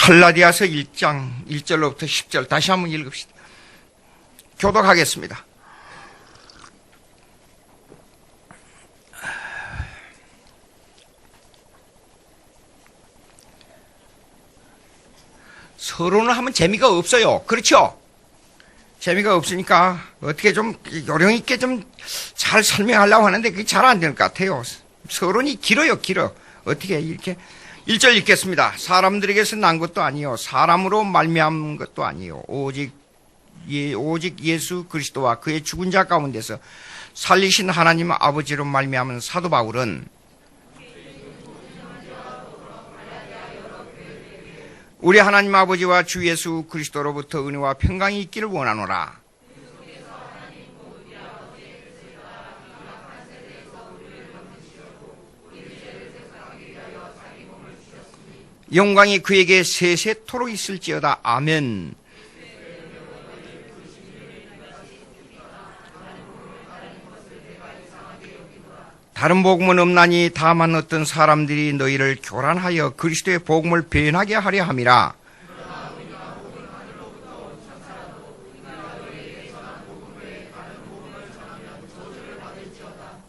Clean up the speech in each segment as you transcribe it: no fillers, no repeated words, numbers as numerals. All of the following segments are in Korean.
갈라디아서 1장 1절로부터 10절 다시 한번 읽읍시다. 교독하겠습니다. 서로는 하면 재미가 없어요. 그렇죠? 재미가 없으니까 어떻게 좀 요령 있게 좀 잘 설명하려고 하는데 그게 잘 안 되는 것 같아요. 서론이 길어요, 길어. 어떻게 이렇게 1절 읽겠습니다. 사람들에게서 난 것도 아니요 사람으로 말미암은 것도 아니요 오직 예수 그리스도와 그의 죽은 자 가운데서 살리신 하나님 아버지로 말미암은 사도 바울은 우리 하나님 아버지와 주 예수 그리스도로부터 은혜와 평강이 있기를 원하노라. 영광이 그에게 세세토록 있을지어다. 아멘. 다른 복음은 없나니 다만 어떤 사람들이 너희를 교란하여 그리스도의 복음을 변하게 하려 함이라.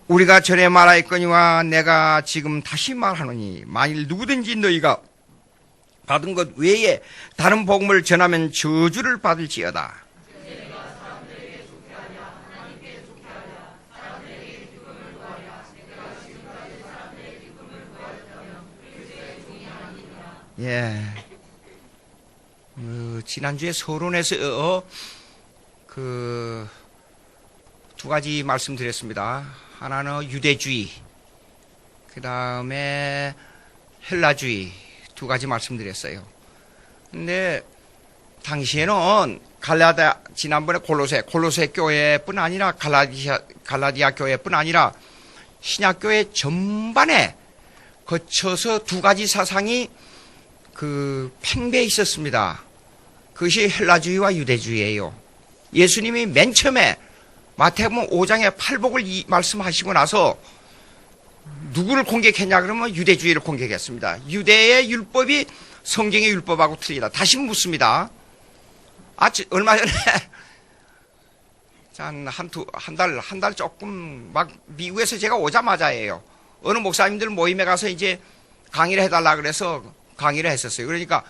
우리가 전에 말하였거니와 내가 지금 다시 말하노니 만일 누구든지 너희가 받은 것 외에 다른 복음을 전하면 저주를 받을지어다. 예. 지난주에 서론에서 두 가지 말씀드렸습니다. 하나는 유대주의, 그 다음에 헬라주의 두 가지 말씀드렸어요. 근데 당시에는 지난번에 골로새 교회뿐 아니라 갈라디아 교회뿐 아니라 신약교회 전반에 거쳐서 두 가지 사상이 팽배해 있었습니다. 그것이 헬라주의와 유대주의예요. 예수님이 맨 처음에 마태복음 5장에 팔복을 말씀하시고 나서 누구를 공격했냐 그러면 유대주의를 공격했습니다. 유대의 율법이 성경의 율법하고 틀리다. 다시 묻습니다. 얼마 전에 한 달 조금 막 미국에서 제가 오자마자예요. 어느 목사님들 모임에 가서 이제 강의를 해달라 그래서 강의를 했었어요. 그러니까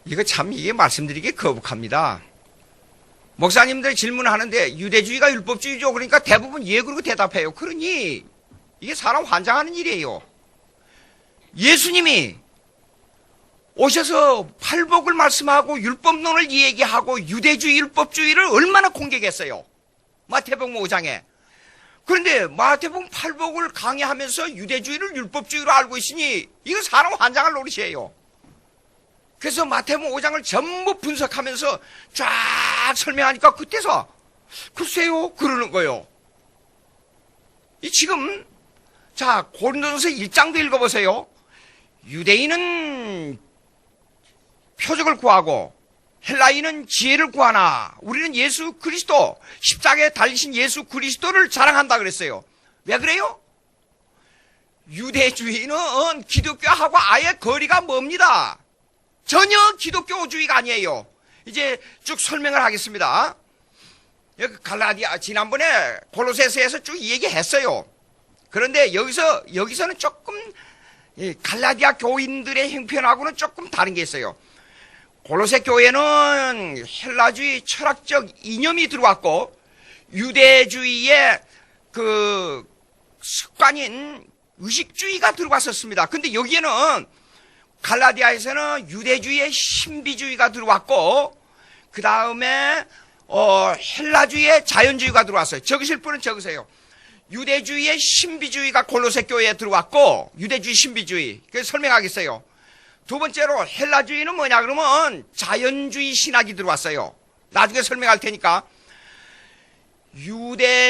이게 말씀드리기 거북합니다. 목사님들 질문하는데 유대주의가 율법주의죠. 그러니까 대부분 예 그러고 대답해요. 그러니 이게 사람 환장하는 일이에요. 예수님이 오셔서 팔복을 말씀하고 율법론을 얘기하고 유대주의 율법주의를 얼마나 공격했어요. 마태복음 5장에. 그런데 마태복음 팔복을 강의하면서 유대주의를 율법주의로 알고 있으니 이거 사람 환장할 노릇이에요. 그래서 마태복음 5장을 전부 분석하면서 쫙 설명하니까 그때서 글쎄요 그러는 거예요. 지금 고린도전서 1장도 읽어보세요. 유대인은 표적을 구하고 헬라인은 지혜를 구하나 우리는 예수 그리스도 십자가에 달리신 예수 그리스도를 자랑한다 그랬어요. 왜 그래요? 유대주의는 기독교하고 아예 거리가 멉니다. 전혀 기독교주의가 아니에요. 이제 쭉 설명을 하겠습니다. 여기 지난번에 골로새서에서 쭉 얘기했어요. 그런데 여기서는 조금 갈라디아 교인들의 형편하고는 조금 다른 게 있어요. 골로새 교회는 헬라주의 철학적 이념이 들어왔고 유대주의의 습관인 의식주의가 들어왔었습니다. 근데 여기에는 갈라디아에서는 유대주의의 신비주의가 들어왔고 그 다음에 헬라주의의 자연주의가 들어왔어요. 적으실 분은 적으세요. 유대주의의 신비주의가 골로새 교회에 들어왔고 유대주의 신비주의. 그래서 설명하겠어요. 두 번째로 헬라주의는 뭐냐 그러면 자연주의 신학이 들어왔어요. 나중에 설명할 테니까.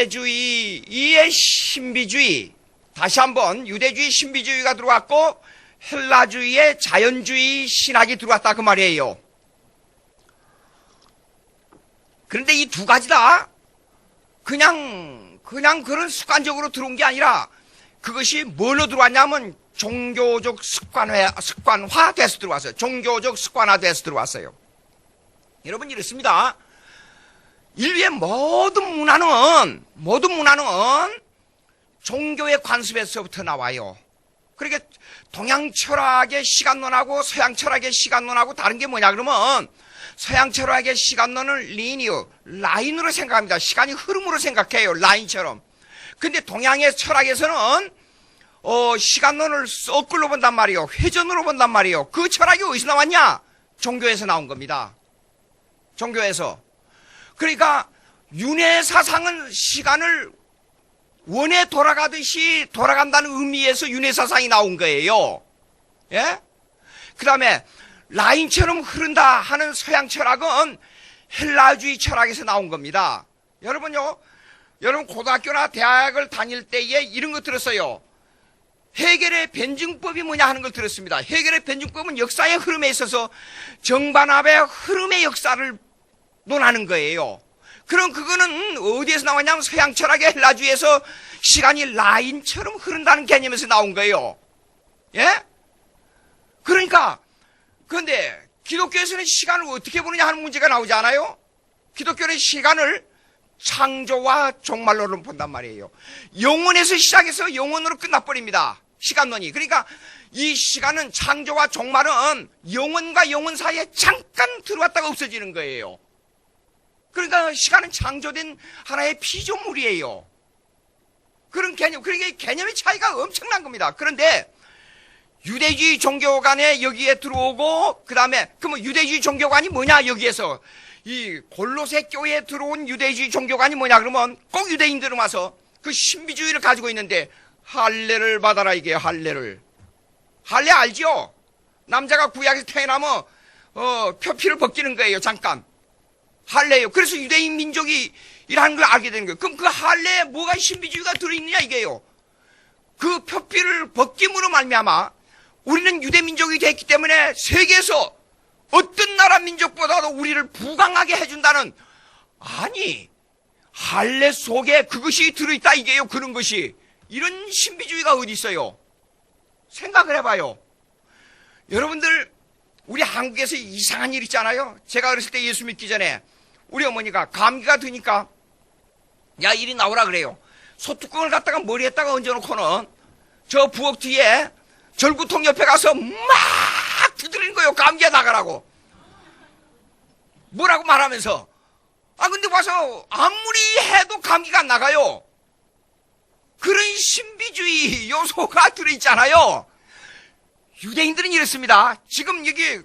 유대주의의 신비주의, 다시 한번 유대주의 신비주의가 들어왔고 헬라주의의 자연주의 신학이 들어왔다 그 말이에요. 그런데 이 두 가지 다 그냥 그런 습관적으로 들어온 게 아니라 그것이 뭘로 들어왔냐면 종교적 습관화돼서 들어왔어요. 종교적 습관화돼서 들어왔어요. 여러분 이렇습니다. 인류의 모든 문화는 종교의 관습에서부터 나와요. 그러니까 동양 철학의 시간론하고 서양 철학의 시간론하고 다른 게 뭐냐 그러면 서양 철학의 시간론을 라인으로 생각합니다. 시간이 흐름으로 생각해요. 라인처럼. 근데 동양의 철학에서는 시간론을 서클로 본단 말이에요. 회전으로 본단 말이에요. 그 철학이 어디서 나왔냐? 종교에서 나온 겁니다. 종교에서. 그러니까 윤회 사상은 시간을 원에 돌아가듯이 돌아간다는 의미에서 윤회 사상이 나온 거예요. 예? 그 다음에 라인처럼 흐른다 하는 서양 철학은 헬라주의 철학에서 나온 겁니다. 여러분 고등학교나 대학을 다닐 때에 이런 거 들었어요. 해겔의 변증법이 뭐냐 하는 걸 들었습니다. 해겔의 변증법은 역사의 흐름에 있어서 정반합의 흐름의 역사를 논하는 거예요. 그럼 그거는 어디에서 나왔냐면 서양 철학의 헬라주의에서 시간이 라인처럼 흐른다는 개념에서 나온 거예요. 예? 그러니까 그런데 기독교에서는 시간을 어떻게 보느냐 하는 문제가 나오지 않아요? 기독교는 시간을 창조와 종말로는 본단 말이에요. 영원에서 시작해서 영원으로 끝나버립니다. 시간론이. 그러니까 이 시간은 창조와 종말은 영원과 영원 사이에 잠깐 들어왔다가 없어지는 거예요. 그러니까 시간은 창조된 하나의 피조물이에요. 그런 개념, 그러니까 개념의 차이가 엄청난 겁니다. 그런데 유대주의 종교관에 여기에 들어오고, 그 다음에, 그러면 유대주의 종교관이 뭐냐, 여기에서. 이 골로새 교회에 들어온 유대주의 종교관이 뭐냐, 그러면 꼭 유대인들은 와서 그 신비주의를 가지고 있는데, 할례를 받아라, 이게 할례를. 할례 알죠? 남자가 구약에서 태어나면, 표피를 벗기는 거예요, 잠깐. 할례요. 그래서 유대인 민족이 이라는 걸 알게 되는 거예요. 그럼 그 할례에 뭐가 신비주의가 들어있느냐 이게요. 그 표피를 벗김으로 말미암아 우리는 유대민족이 됐기 때문에 세계에서 어떤 나라 민족보다도 우리를 부강하게 해준다는, 아니 할례 속에 그것이 들어있다 이게요. 그런 것이. 이런 신비주의가 어디 있어요. 생각을 해봐요. 여러분들 우리 한국에서 이상한 일 있잖아요. 제가 어렸을 때 예수 믿기 전에 우리 어머니가 감기가 드니까 야 이리 나오라 그래요. 소뚜껑을 갖다가 머리에다가 얹어놓고는 저 부엌 뒤에 절구통 옆에 가서 막 두드리는 거예요. 감기가 나가라고. 뭐라고 말하면서. 근데 와서 아무리 해도 감기가 안 나가요. 그런 신비주의 요소가 들어있잖아요. 유대인들은 이렇습니다. 지금 여기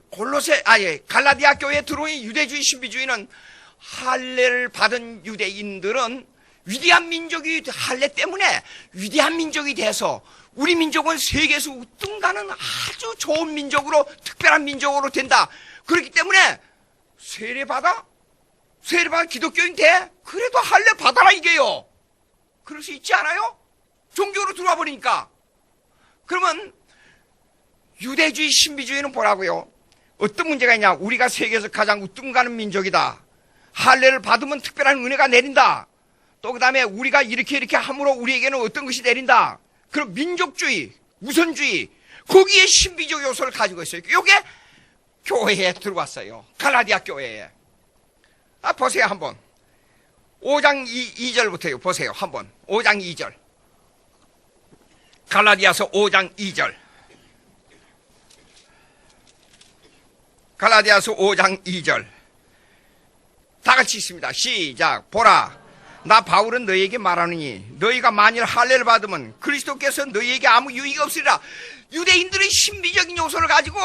갈라디아 교회에 들어온 유대주의 신비주의는 할례를 받은 유대인들은 위대한 민족이, 할례 때문에 위대한 민족이 돼서 우리 민족은 세계에서 우뚱가는 아주 좋은 민족으로, 특별한 민족으로 된다. 그렇기 때문에 세례받아 기독교인 돼? 그래도 할례 받아라 이게요. 그럴 수 있지 않아요? 종교로 들어와 버리니까. 그러면 유대주의 신비주의는 뭐라고요? 어떤 문제가 있냐? 우리가 세계에서 가장 우뚱가는 민족이다. 할례를 받으면 특별한 은혜가 내린다. 또 그 다음에 우리가 이렇게 함으로 우리에게는 어떤 것이 내린다. 그럼 민족주의, 우선주의, 거기에 신비적 요소를 가지고 있어요. 이게 교회에 들어왔어요. 갈라디아 교회에. 보세요 한번. 5장 2절부터요. 보세요 한번. 5장 2절. 갈라디아서 5장 2절. 갈라디아서 5장 2절. 다 같이 있습니다. 시작. 보라, 나 바울은 너희에게 말하느니 너희가 만일 할례를 받으면 그리스도께서 너희에게 아무 유익이 없으리라. 유대인들의 신비적인 요소를 가지고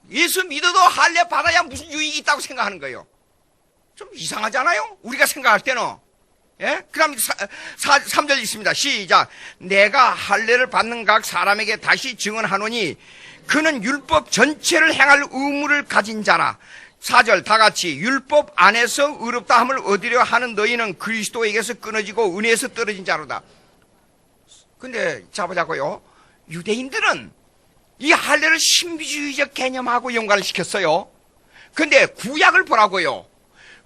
예수 믿어도 할례 받아야 무슨 유익이 있다고 생각하는 거예요. 좀 이상하잖아요, 우리가 생각할 때는. 예? 그 다음 3절 있습니다. 시작. 내가 할례를 받는 각 사람에게 다시 증언하노니 그는 율법 전체를 행할 의무를 가진 자라. 4절 다 같이. 율법 안에서 의롭다 함을 얻으려 하는 너희는 그리스도에게서 끊어지고 은혜에서 떨어진 자로다. 근데 자보자고요, 유대인들은 이 할례를 신비주의적 개념하고 연관을 시켰어요. 근데 구약을 보라고요.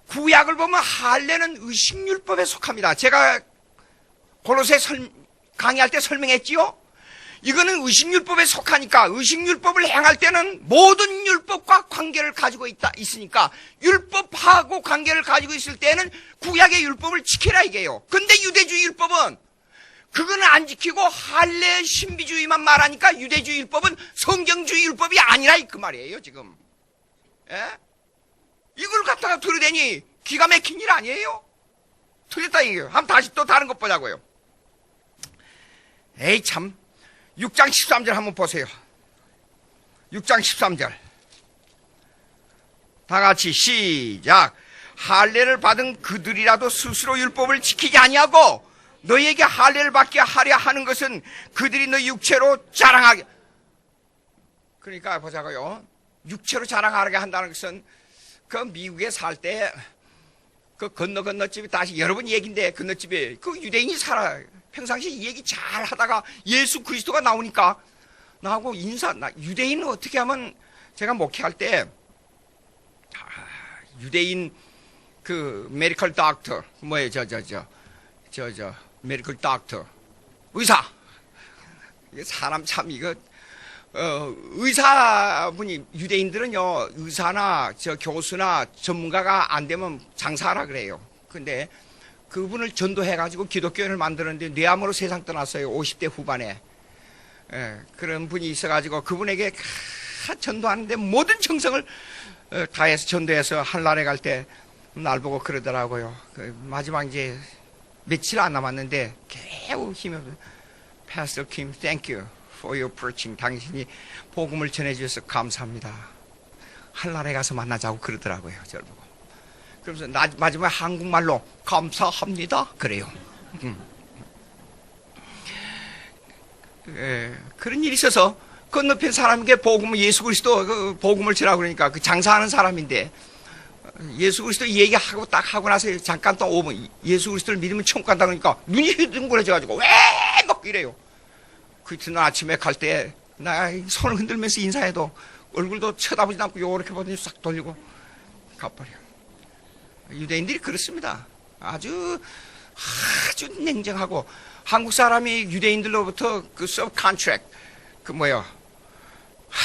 구약을 보면 할례는 의식율법에 속합니다. 제가 골로새 강의할 때 설명했지요. 이거는 의식율법에 속하니까 의식율법을 행할 때는 모든 율법과 관계를 가지고 있으니까 율법하고 관계를 가지고 있을 때는 구약의 율법을 지키라 이게요. 근데 유대주의 율법은 그거는 안 지키고 할례 신비주의만 말하니까 유대주의 율법은 성경주의 율법이 아니라 그 말이에요 지금. 예? 이걸 갖다가 들으대니 기가 막힌 일 아니에요? 틀렸다 이게요. 한번 다시 또 다른 것 보자고요. 에이 참 6장 13절 한번 보세요. 6장 13절 다 같이 시작. 할례를 받은 그들이라도 스스로 율법을 지키지 아니하고 너희에게 할례를 받게 하려 하는 것은 그들이 너희 육체로 자랑하게. 그러니까 보자고요. 육체로 자랑하게 한다는 것은 그 미국에 살 때 그 건너집이 다시 여러분 얘기인데 건너집에 그 유대인이 살아. 평상시에 이 얘기 잘 하다가 예수 그리스도가 나오니까 나하고 유대인은 어떻게 하면 제가 목회할 때 유대인 그 메디컬 닥터 뭐예요 메디컬 닥터 의사 사람 참 이거 의사분이 유대인들은요 의사나 교수나 전문가가 안 되면 장사하라 그래요. 근데 그분을 전도해가지고 기독교인을 만드는데 뇌암으로 세상 떠났어요. 50대 후반에. 예, 그런 분이 있어가지고 그분에게 전도하는데 모든 정성을 다해서 전도해서 한날에 갈 때 날 보고 그러더라고요. 마지막 이제 며칠 안 남았는데 겨우 힘이 없어요. Pastor Kim, thank you for your preaching. 당신이 복음을 전해주셔서 감사합니다. 한날에 가서 만나자고 그러더라고요. 저를 보고. 그러면서 마지막에 한국말로 감사합니다 그래요. 그런 일이 있어서 건너편 사람에게 복음을 예수 그리스도 그 복음을 전하고 그러니까 그 장사하는 사람인데 예수 그리스도 얘기하고 딱 하고 나서 잠깐 또 5분 예수 그리스도를 믿으면 천국 간다 그러니까 눈이 휘둥그레져가지고 왜 막 이래요. 그 이튿날 아침에 갈 때 나 손을 흔들면서 인사해도 얼굴도 쳐다보지 않고 요렇게 보더니 싹 돌리고 가버려. 유대인들이 그렇습니다. 아주 냉정하고 한국 사람이 유대인들로부터 그 서브 컨트랙트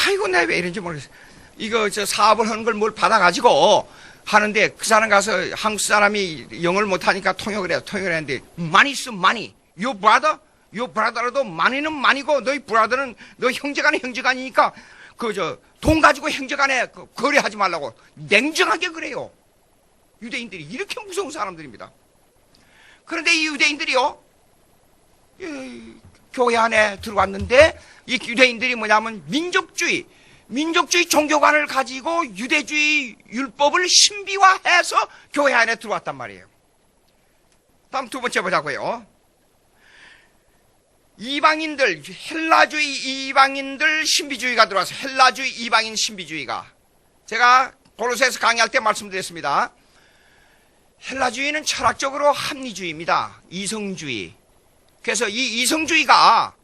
아이고 내가 왜 이런지 모르겠어. 이거 사업을 하는 걸 뭘 받아가지고 하는데 그 사람 가서 한국 사람이 영어를 못하니까 통역을 해요. 통역을 했는데 money is money. Your brother라도 money는 money고 너희 brother는 너희 형제간의 형제간이니까 돈 가지고 형제간에 거래하지 말라고 냉정하게 그래요. 유대인들이 이렇게 무서운 사람들입니다. 그런데 이 유대인들이요, 교회 안에 들어왔는데 이 유대인들이 뭐냐면 민족주의 종교관을 가지고 유대주의 율법을 신비화해서 교회 안에 들어왔단 말이에요. 다음 두 번째 보자고요. 이방인들, 헬라주의 이방인들 신비주의가 들어와서 헬라주의 이방인 신비주의가 제가 골로새에서 강의할 때 말씀드렸습니다. 헬라주의는 철학적으로 합리주의입니다. 이성주의. 그래서 이 이성주의가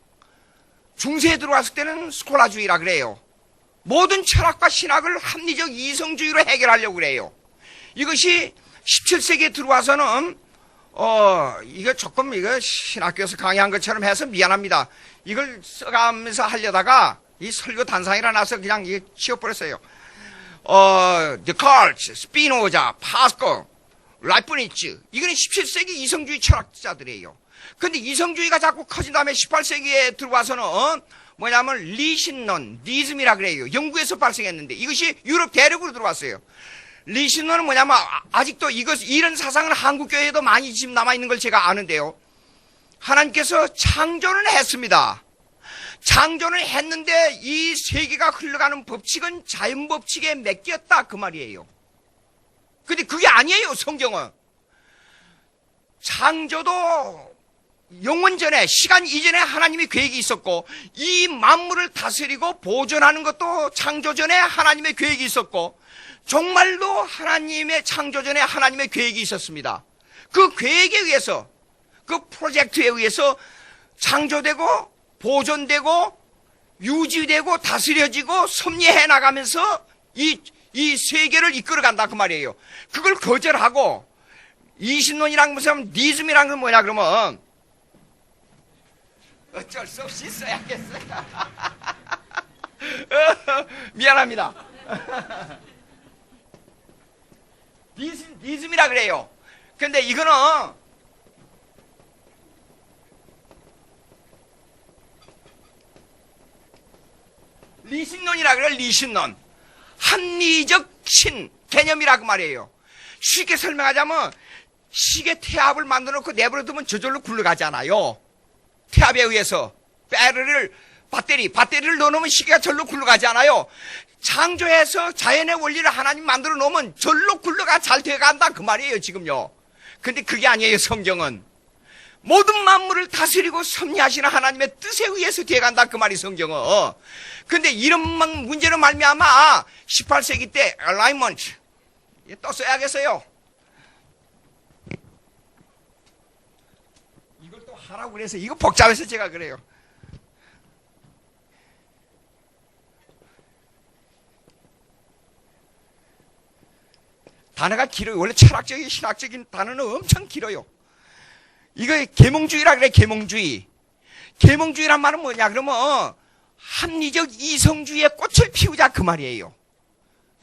중세에 들어왔을 때는 스콜라주의라 그래요. 모든 철학과 신학을 합리적 이성주의로 해결하려고 그래요. 이것이 17세기에 들어와서는 이거 신학교에서 강의한 것처럼 해서 미안합니다. 이걸 써가면서 하려다가 이 설교 단상이라 나서 그냥 이게 치워버렸어요. 데카르트, 스피노자, 파스코, 라이프니츠. 이거는 17세기 이성주의 철학자들이에요. 근데 이성주의가 자꾸 커진 다음에 18세기에 들어와서는 뭐냐면 리신론, 니즘이라 그래요. 영국에서 발생했는데 이것이 유럽 대륙으로 들어왔어요. 리신론은 뭐냐면 아직도 이런 사상은 한국교회에도 많이 지금 남아있는 걸 제가 아는데요. 하나님께서 창조는 했습니다. 창조는 했는데 이 세계가 흘러가는 법칙은 자연 법칙에 맡겼다 그 말이에요. 근데 그게 아니에요. 성경은 창조도 영원 전에 시간 이전에 하나님의 계획이 있었고 이 만물을 다스리고 보존하는 것도 창조 전에 하나님의 계획이 있었고 정말로 하나님의 창조 전에 하나님의 계획이 있었습니다. 그 계획에 의해서 그 프로젝트에 의해서 창조되고 보존되고 유지되고 다스려지고 섭리해 나가면서 이 세계를 이끌어간다 그 말이에요. 그걸 거절하고 이신론이란 무슨 니즘이란 건 뭐냐 그러면 어쩔 수 없이 써야겠어요. 미안합니다. 리즘이라 그래요. 근데 이거는 리신론이라 그래요. 리신론. 합리적 신 개념이라고 말이에요. 쉽게 설명하자면 시계 태압을 만들어 놓고 내버려두면 저절로 굴러가잖아요. 태압에 의해서 배터리를 넣어놓으면 시계가 절로 굴러가지 않아요. 창조해서 자연의 원리를 하나님 만들어 놓으면 절로 굴러가 잘 돼간다 그 말이에요 지금요. 근데 그게 아니에요. 성경은 모든 만물을 다스리고 섭리하시는 하나님의 뜻에 의해서 돼간다 그 말이 성경은. 근데 이런 문제로 말미암아 18세기 때 alignment 또 써야겠어요. 이걸 또 하라고 그래서 이거 복잡해서 제가 그래요. 단어가 길어요. 원래 철학적인 신학적인 단어는 엄청 길어요. 이거 계몽주의라 그래. 계몽주의. 계몽주의란 말은 뭐냐 그러면 합리적 이성주의의 꽃을 피우자 그 말이에요.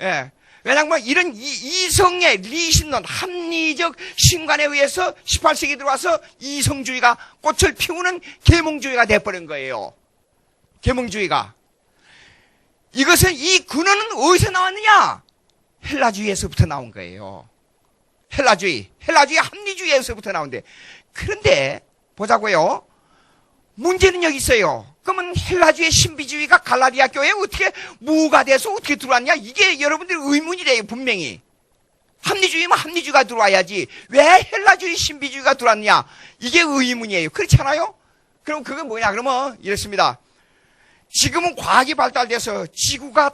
예. 왜냐하면 이런 이성의 리신론 합리적 신관에 의해서 18세기 들어와서 이성주의가 꽃을 피우는 계몽주의가 돼버린 거예요. 계몽주의가. 이것은 이 근원은 어디서 나왔느냐? 헬라주의에서부터 나온 거예요. 헬라주의 합리주의에서부터 나온대. 그런데 보자고요. 문제는 여기 있어요. 그러면 헬라주의 신비주의가 갈라디아 교회에 어떻게 무가 돼서 어떻게 들어왔냐? 이게 여러분들 의문이래요. 분명히. 합리주의면 합리주의가 들어와야지. 왜 헬라주의 신비주의가 들어왔냐? 이게 의문이에요. 그렇잖아요? 그럼 그건 뭐냐? 그러면 이렇습니다. 지금은 과학이 발달돼서 지구가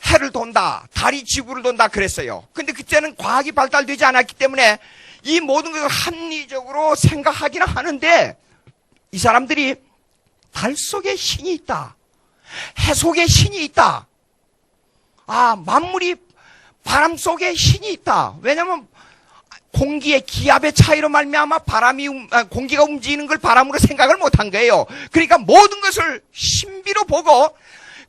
해를 돈다. 달이 지구를 돈다 그랬어요. 근데 그때는 과학이 발달되지 않았기 때문에 이 모든 것을 합리적으로 생각하기는 하는데 이 사람들이 달 속에 신이 있다. 해 속에 신이 있다. 만물이 바람 속에 신이 있다. 왜냐하면 공기의 기압의 차이로 말미암아 공기가 움직이는 걸 바람으로 생각을 못한 거예요. 그러니까 모든 것을 신비로 보고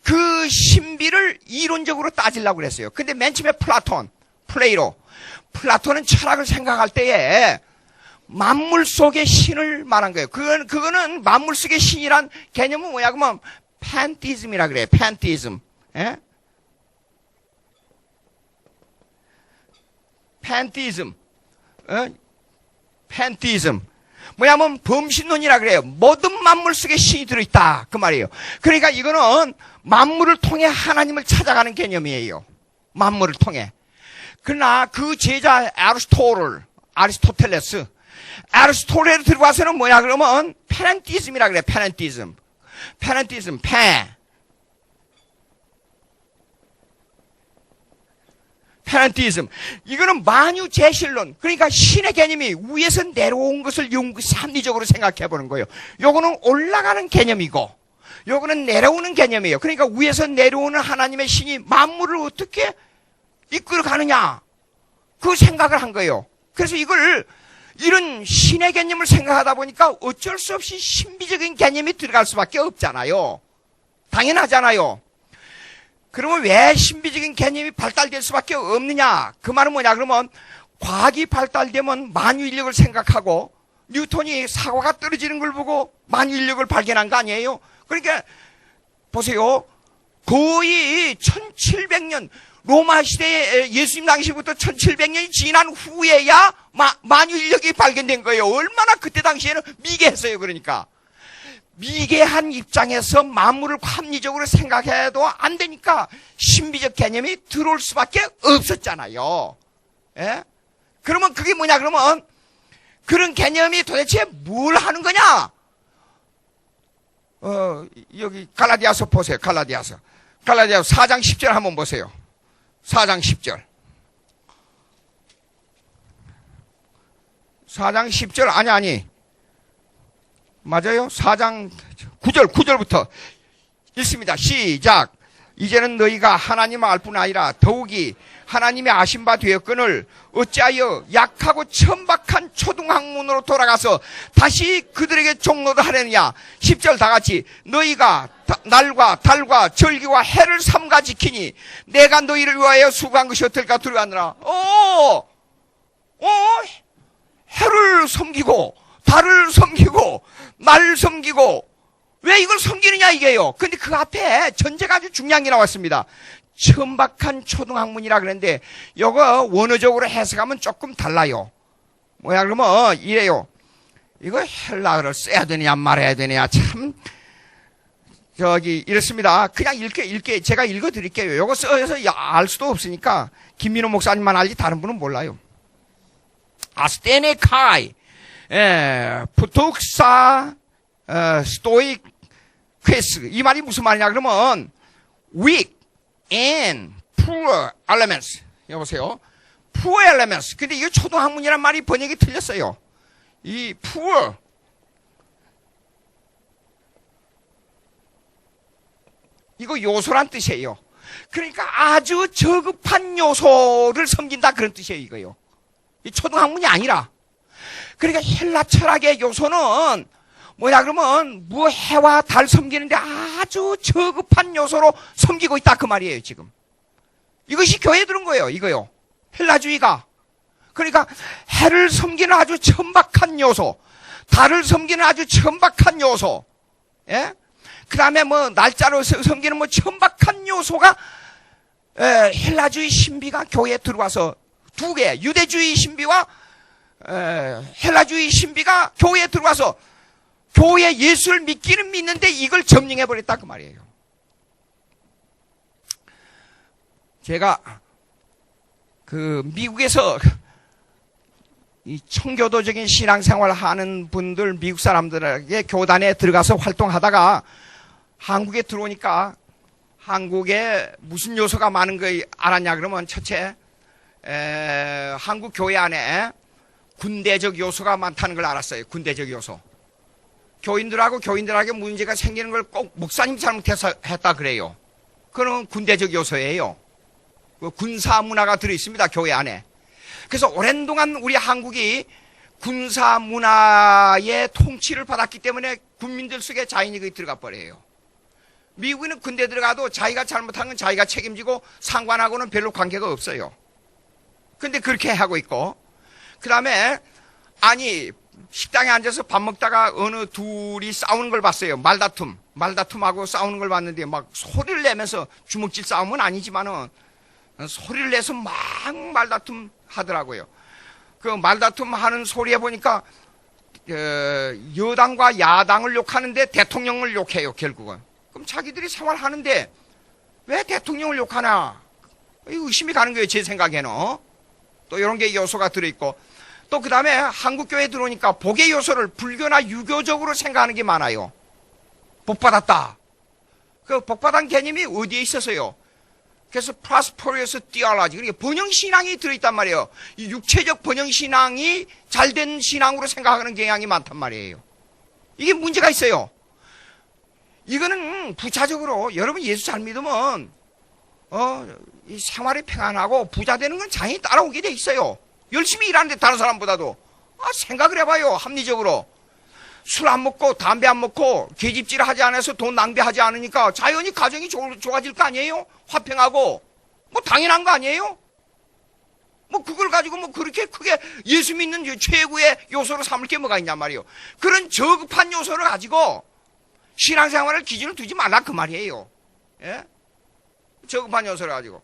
그 신비를 이론적으로 따지려고 그랬어요. 근데 맨 처음에 플라톤은 철학을 생각할 때에 만물 속의 신을 말한 거예요. 그거는 만물 속의 신이란 개념은 뭐야? 그러면 팬티즘이라 그래요. 팬티즘. 예? 팬티즘. 팬티즘. 뭐냐면 범신론이라 그래요. 모든 만물 속에 신이 들어있다. 그 말이에요. 그러니까 이거는 만물을 통해 하나님을 찾아가는 개념이에요. 만물을 통해. 그러나 그 제자 아리스토텔레스 들어와서는 뭐야 그러면 페넨티즘이라 그래. 페넨티즘. 이거는 만유제실론. 그러니까 신의 개념이 위에서 내려온 것을 합리적으로 생각해 보는 거예요. 요거는 올라가는 개념이고 요거는 내려오는 개념이에요. 그러니까 위에서 내려오는 하나님의 신이 만물을 어떻게 이끌어 가느냐 그 생각을 한 거예요. 그래서 이런 신의 개념을 생각하다 보니까 어쩔 수 없이 신비적인 개념이 들어갈 수밖에 없잖아요. 당연하잖아요. 그러면 왜 신비적인 개념이 발달될 수밖에 없느냐? 그 말은 뭐냐? 그러면 과학이 발달되면 만유인력을 생각하고 뉴턴이 사과가 떨어지는 걸 보고 만유인력을 발견한 거 아니에요? 그러니까 보세요. 거의 1700년 로마 시대에 예수님 당시부터 1700년이 지난 후에야 만유인력이 발견된 거예요. 얼마나 그때 당시에는 미개했어요. 그러니까 미개한 입장에서 만물을 합리적으로 생각해도 안 되니까 신비적 개념이 들어올 수밖에 없었잖아요. 예? 그러면 그게 뭐냐? 그러면 그런 개념이 도대체 뭘 하는 거냐? 여기 갈라디아서 보세요. 갈라디아서 4장 10절 한번 보세요. 4장 10절. 4장 10절 아니. 맞아요? 4장 9절부터 읽습니다. 시작. 이제는 너희가 하나님을 알 뿐 아니라 더욱이 하나님의 아신 바 되었거늘 어찌하여 약하고 천박한 초등학문으로 돌아가서 다시 그들에게 종로를 하려느냐. 10절 다 같이 너희가 날과 달과 절기와 해를 삼가 지키니 내가 너희를 위하여 수고한 것이 어떨까 두려워하느라. 해를 섬기고 달을 섬기고 날 섬기고 왜 이걸 섬기느냐 이게요. 근데 그 앞에 전제가 아주 중요한 게 나왔습니다. 천박한 초등학문이라 그랬는데 이거 원어적으로 해석하면 조금 달라요. 뭐야 그러면 이래요. 이거 헬라어를 써야 되냐 말아야 되냐 참 이렇습니다. 그냥 읽게 제가 읽어드릴게요. 이거 써서 알 수도 없으니까 김민호 목사님만 알지 다른 분은 몰라요. 아스테네카이 푸톡사 스토익 퀘스 이 말이 무슨 말이냐 그러면 weak and poor elements 여보세요. poor elements 근데 이거 초등학문이란 말이 번역이 틀렸어요. 이 poor 이거 요소란 뜻이에요. 그러니까 아주 저급한 요소를 섬긴다 그런 뜻이에요 이거요. 이 초등학문이 아니라. 그러니까 헬라 철학의 요소는 뭐냐 그러면 뭐 해와 달 섬기는데 아주 저급한 요소로 섬기고 있다 그 말이에요 지금. 이것이 교회에 들은 거예요 이거요. 헬라주의가. 그러니까 해를 섬기는 아주 천박한 요소, 달을 섬기는 아주 천박한 요소, 예? 그 다음에 뭐 날짜로 섬기는 뭐 천박한 요소가 헬라주의 신비가 교회에 들어와서 두 개, 유대주의 신비와 헬라주의 신비가 교회에 들어와서 교회 예수를 믿기는 믿는데 이걸 점령해버렸다 그 말이에요. 제가 그 미국에서 이 청교도적인 신앙생활을 하는 분들 미국 사람들에게 교단에 들어가서 활동하다가 한국에 들어오니까 한국에 무슨 요소가 많은 거 알았냐 그러면 첫째 한국 교회 안에 군대적 요소가 많다는 걸 알았어요. 군대적 요소. 교인들에게 문제가 생기는 걸 꼭 목사님 잘못해서 했다 그래요. 그건 군대적 요소예요. 군사 문화가 들어있습니다. 교회 안에. 그래서 오랜 동안 우리 한국이 군사 문화의 통치를 받았기 때문에 국민들 속에 자인이 들어가 버려요. 미국인은 군대 들어가도 자기가 잘못한 건 자기가 책임지고 상관하고는 별로 관계가 없어요. 근데 그렇게 하고 있고, 그 다음에 아니 식당에 앉아서 밥 먹다가 어느 둘이 싸우는 걸 봤어요. 말다툼하고 싸우는 걸 봤는데 막 소리를 내면서 주먹질 싸움은 아니지만은 소리를 내서 막 말다툼 하더라고요. 그 말다툼 하는 소리에 보니까 여당과 야당을 욕하는데 대통령을 욕해요 결국은. 그럼 자기들이 생활하는데 왜 대통령을 욕하나 의심이 가는 거예요 제 생각에는. 또 이런 게 요소가 들어있고 또 그 다음에 한국교회에 들어오니까 복의 요소를 불교나 유교적으로 생각하는 게 많아요. 복받았다. 그 복받은 개념이 어디에 있어서요? 그래서 prosperous theology, 그러니까 번영신앙이 들어있단 말이에요. 이 육체적 번영신앙이 잘된 신앙으로 생각하는 경향이 많단 말이에요. 이게 문제가 있어요. 이거는 부차적으로 여러분 예수 잘 믿으면 이 생활이 평안하고 부자 되는 건 장이 따라오게 돼 있어요. 열심히 일하는데 다른 사람보다도. 생각을 해봐요. 합리적으로. 술 안 먹고 담배 안 먹고 계집질 하지 않아서 돈 낭비하지 않으니까 자연히 가정이 좋아질 거 아니에요? 화평하고. 뭐 당연한 거 아니에요? 뭐 그걸 가지고 뭐 그렇게 크게 예수 믿는 최고의 요소로 삼을 게 뭐가 있냔 말이에요. 그런 저급한 요소를 가지고 신앙생활을 기준을 두지 말라 그 말이에요. 예? 저급한 요소를 가지고.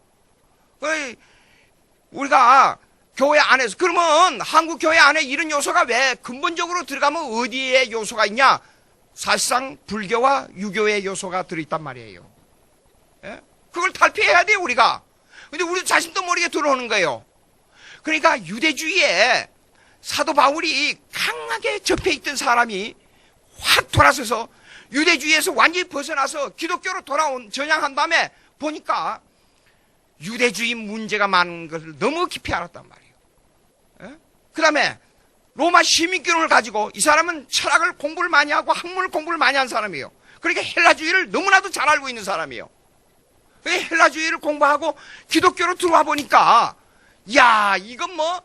우리가 교회 안에서 그러면 한국 교회 안에 이런 요소가 왜 근본적으로 들어가면 어디에 요소가 있냐? 사실상 불교와 유교의 요소가 들어있단 말이에요. 예? 그걸 탈피해야 돼요 우리가. 근데 우리 자신도 모르게 들어오는 거예요. 그러니까 유대주의에 사도 바울이 강하게 접해있던 사람이 확 돌아서서 유대주의에서 완전히 벗어나서 기독교로 전향한 다음에 보니까 유대주의 문제가 많은 것을 너무 깊이 알았단 말이에요. 그 다음에 로마 시민권을 가지고 이 사람은 철학을 공부를 많이 하고 학문을 공부를 많이 한 사람이에요. 그러니까 헬라주의를 너무나도 잘 알고 있는 사람이에요. 헬라주의를 공부하고 기독교로 들어와 보니까 야, 이건 뭐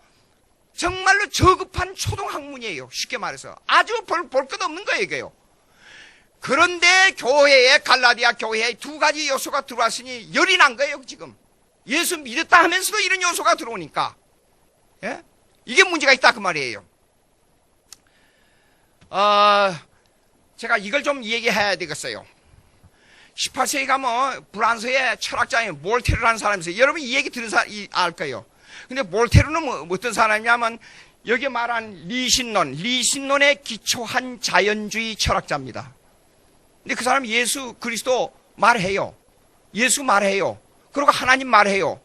정말로 저급한 초등학문이에요. 쉽게 말해서 아주 볼 것 없는 거예요, 이게요. 그런데 교회에, 갈라디아 교회에 두 가지 요소가 들어왔으니 열이 난 거예요, 지금. 예수 믿었다 하면서도 이런 요소가 들어오니까. 예? 이게 문제가 있다, 그 말이에요. 제가 이걸 좀 얘기해야 되겠어요. 18세기가 뭐, 프랑스의 철학자인 몰테르라는 사람이 있어요. 여러분 이 얘기 들은 사람, 알 거예요. 근데 몰테르는 뭐, 어떤 사람이냐면, 여기 말한 리신론에 기초한 자연주의 철학자입니다. 근데 그 사람이 예수 그리스도 말해요. 예수 말해요. 그리고 하나님 말해요.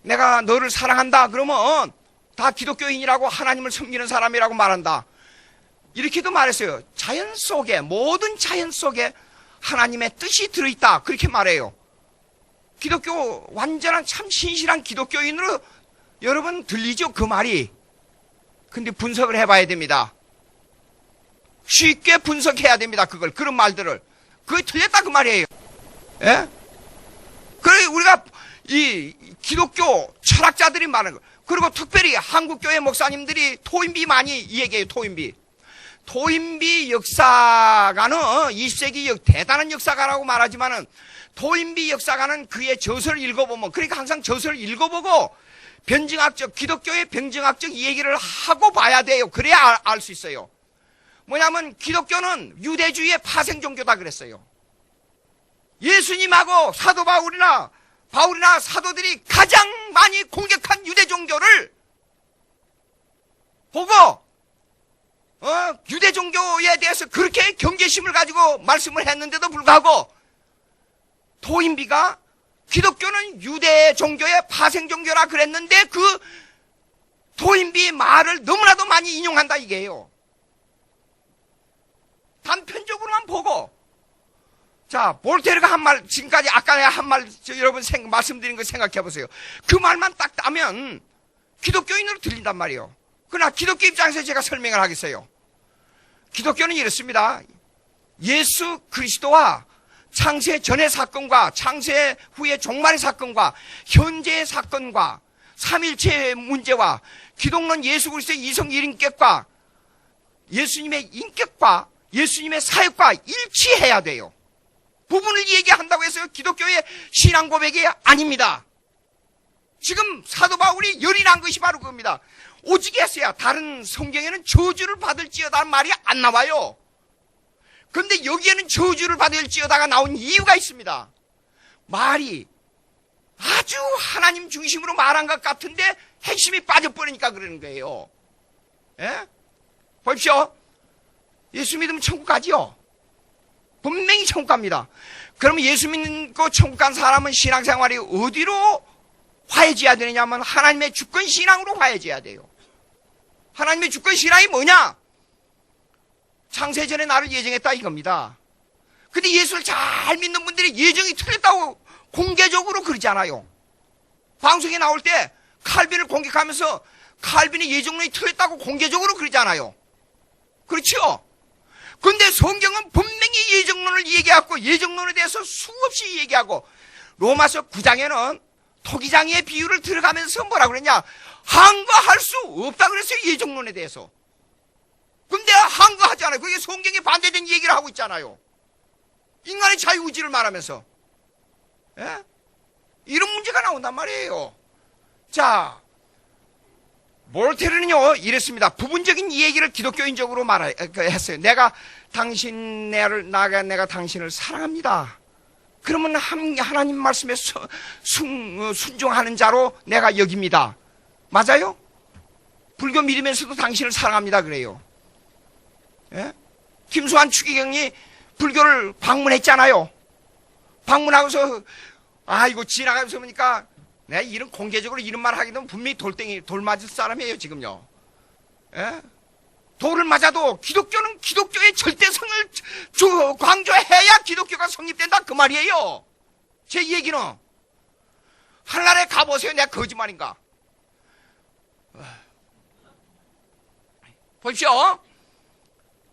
내가 너를 사랑한다. 그러면 다 기독교인이라고 하나님을 섬기는 사람이라고 말한다. 이렇게도 말했어요. 자연 속에, 모든 자연 속에 하나님의 뜻이 들어있다. 그렇게 말해요. 기독교, 완전한 참 신실한 기독교인으로 여러분 들리죠? 그 말이. 근데 분석을 해봐야 됩니다. 쉽게 분석해야 됩니다. 그런 말들을. 그게 틀렸다 그 말이에요. 예? 그래 우리가 이 기독교 철학자들이 많은 거. 그리고 특별히 한국교회 목사님들이 토인비 많이 얘기해요. 토인비 역사가는 20세기 대단한 역사가라고 말하지만은 토인비 역사가는 그의 저서를 읽어보면, 그러니까 항상 저서를 읽어보고 기독교의 병정학적 얘기를 하고 봐야 돼요. 그래야 알 수 있어요. 뭐냐면 기독교는 유대주의의 파생 종교다 그랬어요. 예수님하고 사도 바울이나 사도들이 가장 많이 공격한 유대 종교를 보고 유대 종교에 대해서 그렇게 경계심을 가지고 말씀을 했는데도 불구하고 토인비가 기독교는 유대 종교의 파생 종교라 그랬는데 그 토인비 말을 너무나도 많이 인용한다 이게요. 단편적으로만 보고. 자, 볼테르가 한 말, 지금까지 아까 내가 한 말, 여러분 말씀드린 거 생각해 보세요. 그 말만 딱 따면 기독교인으로 들린단 말이에요. 그러나 기독교 입장에서 제가 설명을 하겠어요. 기독교는 이렇습니다. 예수 그리스도와 창세 전의 사건과 창세 후의 종말의 사건과 현재의 사건과 삼일체의 문제와 기독론 예수 그리스도의 이성 일인격과 예수님의 인격과 예수님의 사역과 일치해야 돼요. 부분을 얘기한다고 해서 기독교의 신앙 고백이 아닙니다. 지금 사도 바울이 열이 난 것이 바로 그겁니다. 오직했어야 다른 성경에는 저주를 받을지어다는 말이 안 나와요. 그런데 여기에는 저주를 받을지어다가 나온 이유가 있습니다. 말이 아주 하나님 중심으로 말한 것 같은데 핵심이 빠져버리니까 그러는 거예요. 예? 보십시오. 예수 믿으면 천국 가지요. 분명히 천국 갑니다. 그러면 예수 믿고 천국 간 사람은 신앙생활이 어디로 화해져야 되느냐면 하나님의 주권 신앙으로 화해져야 돼요. 하나님의 주권 신앙이 뭐냐? 창세전에 나를 예정했다 이겁니다. 근데 예수를 잘 믿는 분들이 예정이 틀렸다고 공개적으로 그러지 않아요. 방송에 나올 때 칼빈을 공격하면서 칼빈의 예정론이 틀렸다고 공개적으로 그러지 않아요. 그렇죠? 근데 성경은 분명히 예정론을 얘기하고 예정론에 대해서 수없이 얘기하고 로마서 9장에는 토기장의 비유를 들어가면서 뭐라 그랬냐? 항거할 수 없다 그랬어요. 예정론에 대해서. 근데 항거하지 않아요. 그게 성경에 반대된 얘기를 하고 있잖아요. 인간의 자유의지를 말하면서. 예? 이런 문제가 나온단 말이에요. 자, 몰테르는요 이랬습니다. 부분적인 얘기를 기독교인적으로 했어요. 내가 당신을 사랑합니다. 그러면 하나님 말씀에 순종하는 자로 내가 여깁니다. 맞아요? 불교 믿으면서도 당신을 사랑합니다 그래요. 예? 김수환 추기경이 불교를 방문했잖아요. 방문하고서 이거 지나가면서 보니까 내가 이런 공개적으로 이런 말 하게 되면 분명히 돌 맞을 사람이에요 지금요. 예? 돌을 맞아도 기독교는 기독교의 절대성을 강조해야 기독교가 성립된다 그 말이에요. 제 얘기는 하늘나라에 가보세요. 내가 거짓말인가? 보십시오.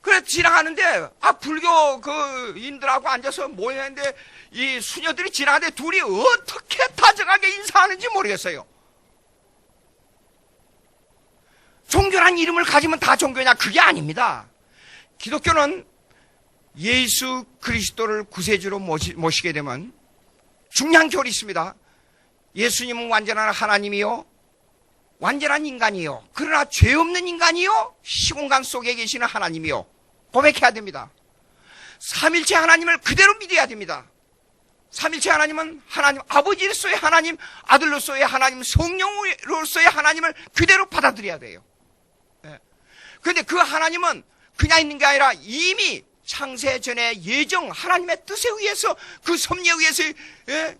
그래 지나가는데 불교 그 인들하고 앉아서 모였는데 이 수녀들이 지나가는데 둘이 어떻게 다정하게 인사하는지 모르겠어요. 종교란 이름을 가지면 다 종교냐? 그게 아닙니다. 기독교는 예수 그리스도를 구세주로 모시게 되면 중요한 교리 있습니다. 예수님은 완전한 하나님이요, 완전한 인간이요, 그러나 죄 없는 인간이요, 시공간 속에 계시는 하나님이요, 고백해야 됩니다. 삼일체 하나님을 그대로 믿어야 됩니다. 삼일체 하나님은 하나님 아버지로서의 하나님, 아들로서의 하나님, 성령으로서의 하나님을 그대로 받아들여야 돼요. 그런데 그 하나님은 그냥 있는 게 아니라 이미 창세 전에 예정 하나님의 뜻에 의해서 그 섭리에 의해서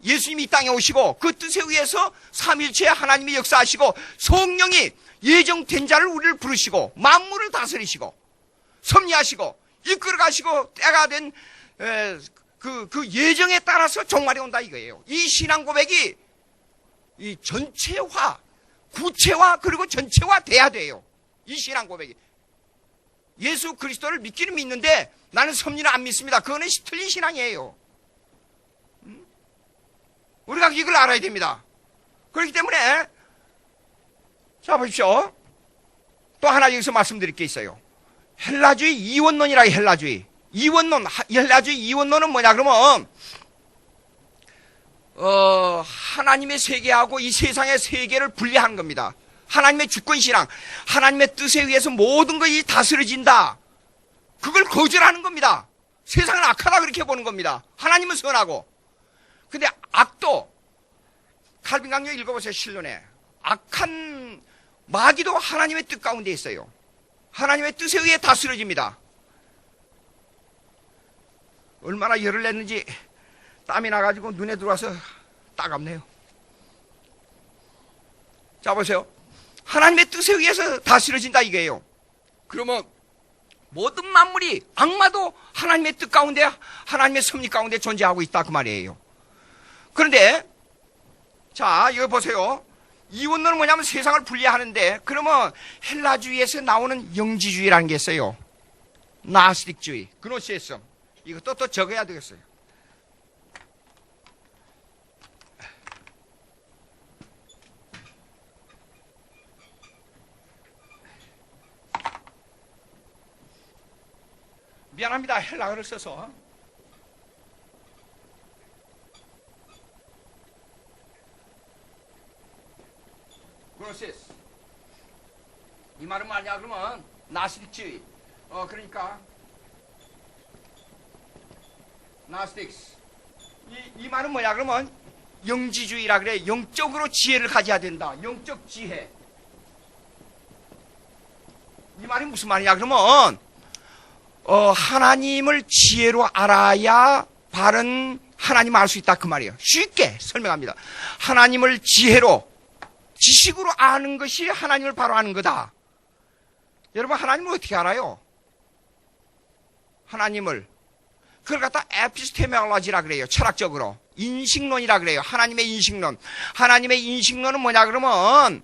예수님이 이 땅에 오시고 그 뜻에 의해서 삼일체 하나님이 역사하시고 성령이 예정된 자를 우리를 부르시고 만물을 다스리시고 섭리하시고 이끌어가시고 때가 된 그 예정에 따라서 종말이 온다 이거예요. 이 신앙 고백이 이 전체화, 구체화 그리고 전체화 돼야 돼요. 이 신앙 고백이. 예수 그리스도를 믿기는 믿는데 나는 섭리는 안 믿습니다. 그거는 틀린 신앙이에요. 우리가 이걸 알아야 됩니다. 그렇기 때문에 자 보십시오. 또 하나 여기서 말씀드릴 게 있어요. 헬라주의 이원론이라 헬라주의. 이원론, 헬라주의 이원론은 뭐냐 그러면 하나님의 세계하고 이 세상의 세계를 분리하는 겁니다. 하나님의 주권신앙, 하나님의 뜻에 의해서 모든 것이 다스려진다. 그걸 거절하는 겁니다. 세상은 악하다 그렇게 보는 겁니다. 하나님은 선하고. 근데 악도, 칼빈 강령 읽어보세요. 실론에. 악한 마귀도 하나님의 뜻 가운데 있어요. 하나님의 뜻에 의해 다스려집니다. 얼마나 열을 냈는지 땀이 나가지고 눈에 들어와서 따갑네요. 자 보세요. 하나님의 뜻에 의해서 다스려진다 이거예요. 그러면 모든 만물이 악마도 하나님의 뜻 가운데 하나님의 섭리 가운데 존재하고 있다 그 말이에요. 그런데 자 이거 보세요. 이원론은 뭐냐면 세상을 분리하는데 그러면 헬라주의에서 나오는 영지주의라는 게 있어요. 나스틱주의, 그노시즘. 이것도 또 적어야 되겠어요. 미안합니다. 헬라어를 써서. 그노시스. 이 말은 뭐냐 그러면 나스틱주의. 그러니까 나스틱스. 이 말은 뭐냐 그러면 영지주의라 그래. 영적으로 지혜를 가져야 된다. 영적 지혜. 이 말이 무슨 말이냐 그러면 하나님을 지혜로 알아야 바른 하나님을 알 수 있다 그 말이에요. 쉽게 설명합니다. 하나님을 지혜로 지식으로 아는 것이 하나님을 바로 아는 거다. 여러분 하나님을 어떻게 알아요? 하나님을 그걸 갖다 에피스테메올로지라 그래요. 철학적으로. 인식론이라 그래요. 하나님의 인식론. 하나님의 인식론은 뭐냐 그러면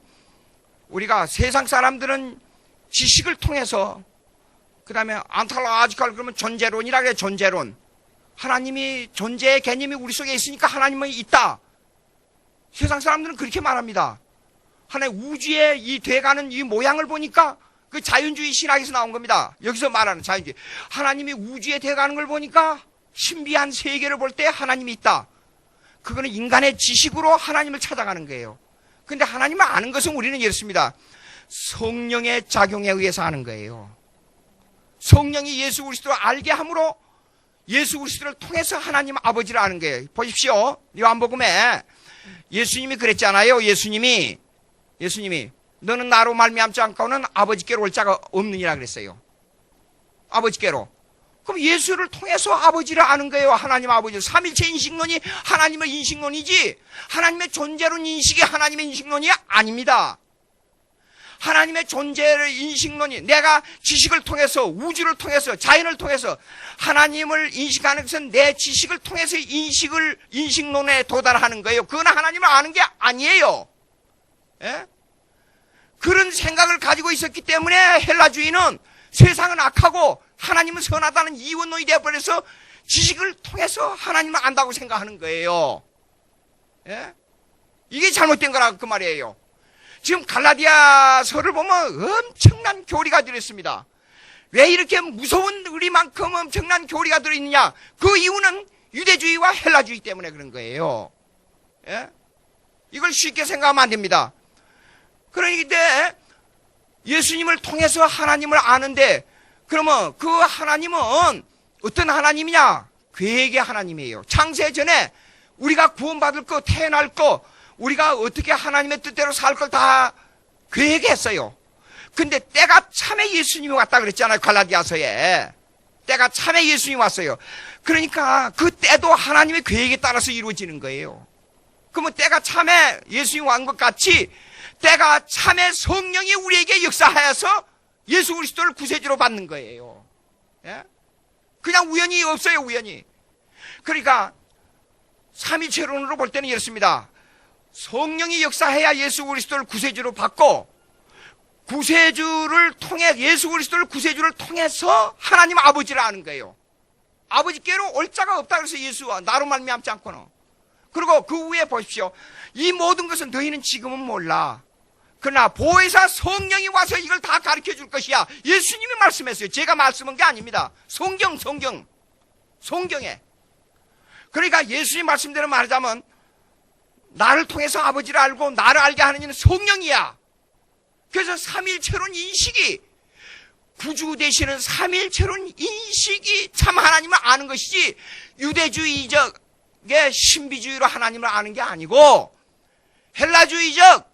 우리가 세상 사람들은 지식을 통해서 그 다음에 안탈로아지컬 그러면 존재론이라 그래요. 존재론. 하나님이 존재의 개념이 우리 속에 있으니까 하나님은 있다. 세상 사람들은 그렇게 말합니다. 하나의 우주의 이 돼가는 이 모양을 보니까 그 자연주의 신학에서 나온 겁니다. 여기서 말하는 자연주의. 하나님이 우주에 돼가는 걸 보니까 신비한 세계를 볼 때 하나님이 있다. 그거는 인간의 지식으로 하나님을 찾아가는 거예요. 근데 하나님을 아는 것은 우리는 이렇습니다. 성령의 작용에 의해서 아는 거예요. 성령이 예수 그리스도를 알게 함으로 예수 그리스도를 통해서 하나님 아버지를 아는 거예요. 보십시오. 요한복음에 예수님이 그랬잖아요. 예수님이 너는 나로 말미암지 않고는 아버지께로 올 자가 없느니라 그랬어요. 아버지께로. 그럼 예수를 통해서 아버지를 아는 거예요. 하나님 아버지. 삼일체 인식론이 하나님의 인식론이지 하나님의 존재론 인식이 하나님의 인식론이 아닙니다. 하나님의 존재를 인식론이 내가 지식을 통해서 우주를 통해서 자연을 통해서 하나님을 인식하는 것은 내 지식을 통해서 인식론에 도달하는 거예요. 그건 하나님을 아는 게 아니에요. 예? 그런 생각을 가지고 있었기 때문에 헬라주의는 세상은 악하고 하나님은 선하다는 이원론이 되어버려서 지식을 통해서 하나님을 안다고 생각하는 거예요. 예? 이게 잘못된 거라 그 말이에요. 지금 갈라디아서를 보면 엄청난 교리가 들어있습니다. 왜 이렇게 무서운 우리만큼 엄청난 교리가 들어있느냐? 그 이유는 유대주의와 헬라주의 때문에 그런 거예요. 예? 이걸 쉽게 생각하면 안 됩니다. 그러니까 예수님을 통해서 하나님을 아는데, 그러면 그 하나님은 어떤 하나님이냐? 계획의 하나님이에요. 창세 전에 우리가 구원받을 거, 태어날 거, 우리가 어떻게 하나님의 뜻대로 살 걸 다 계획했어요. 근데 때가 참에 예수님이 왔다 그랬잖아요. 갈라디아서에. 때가 참에 예수님이 왔어요. 그러니까 그 때도 하나님의 계획에 따라서 이루어지는 거예요. 그러면 때가 참에 예수님이 왔는 것 같이 때가 참에 성령이 우리에게 역사하여서 예수 그리스도를 구세주로 받는 거예요. 예? 그냥 우연히 없어요. 우연히. 그러니까 삼위체론으로 볼 때는 이렇습니다. 성령이 역사해야 예수 그리스도를 구세주로 받고, 구세주를 통해, 예수 그리스도를 구세주를 통해서 하나님 아버지를 아는 거예요. 아버지께로 올 자가 없다 그래서 예수와 나로 말미암지 않고는. 그리고 그 후에 보십시오. 이 모든 것은 너희는 지금은 몰라. 그러나 보혜사 성령이 와서 이걸 다 가르쳐 줄 것이야. 예수님이 말씀했어요. 제가 말씀한 게 아닙니다. 성경에. 그러니까 예수님 말씀대로 말하자면 나를 통해서 아버지를 알고 나를 알게 하는 이는 성령이야. 그래서 삼일체론 인식이, 구주 되시는 삼일체론 인식이 참 하나님을 아는 것이지 유대주의적의 신비주의로 하나님을 아는 게 아니고 헬라주의적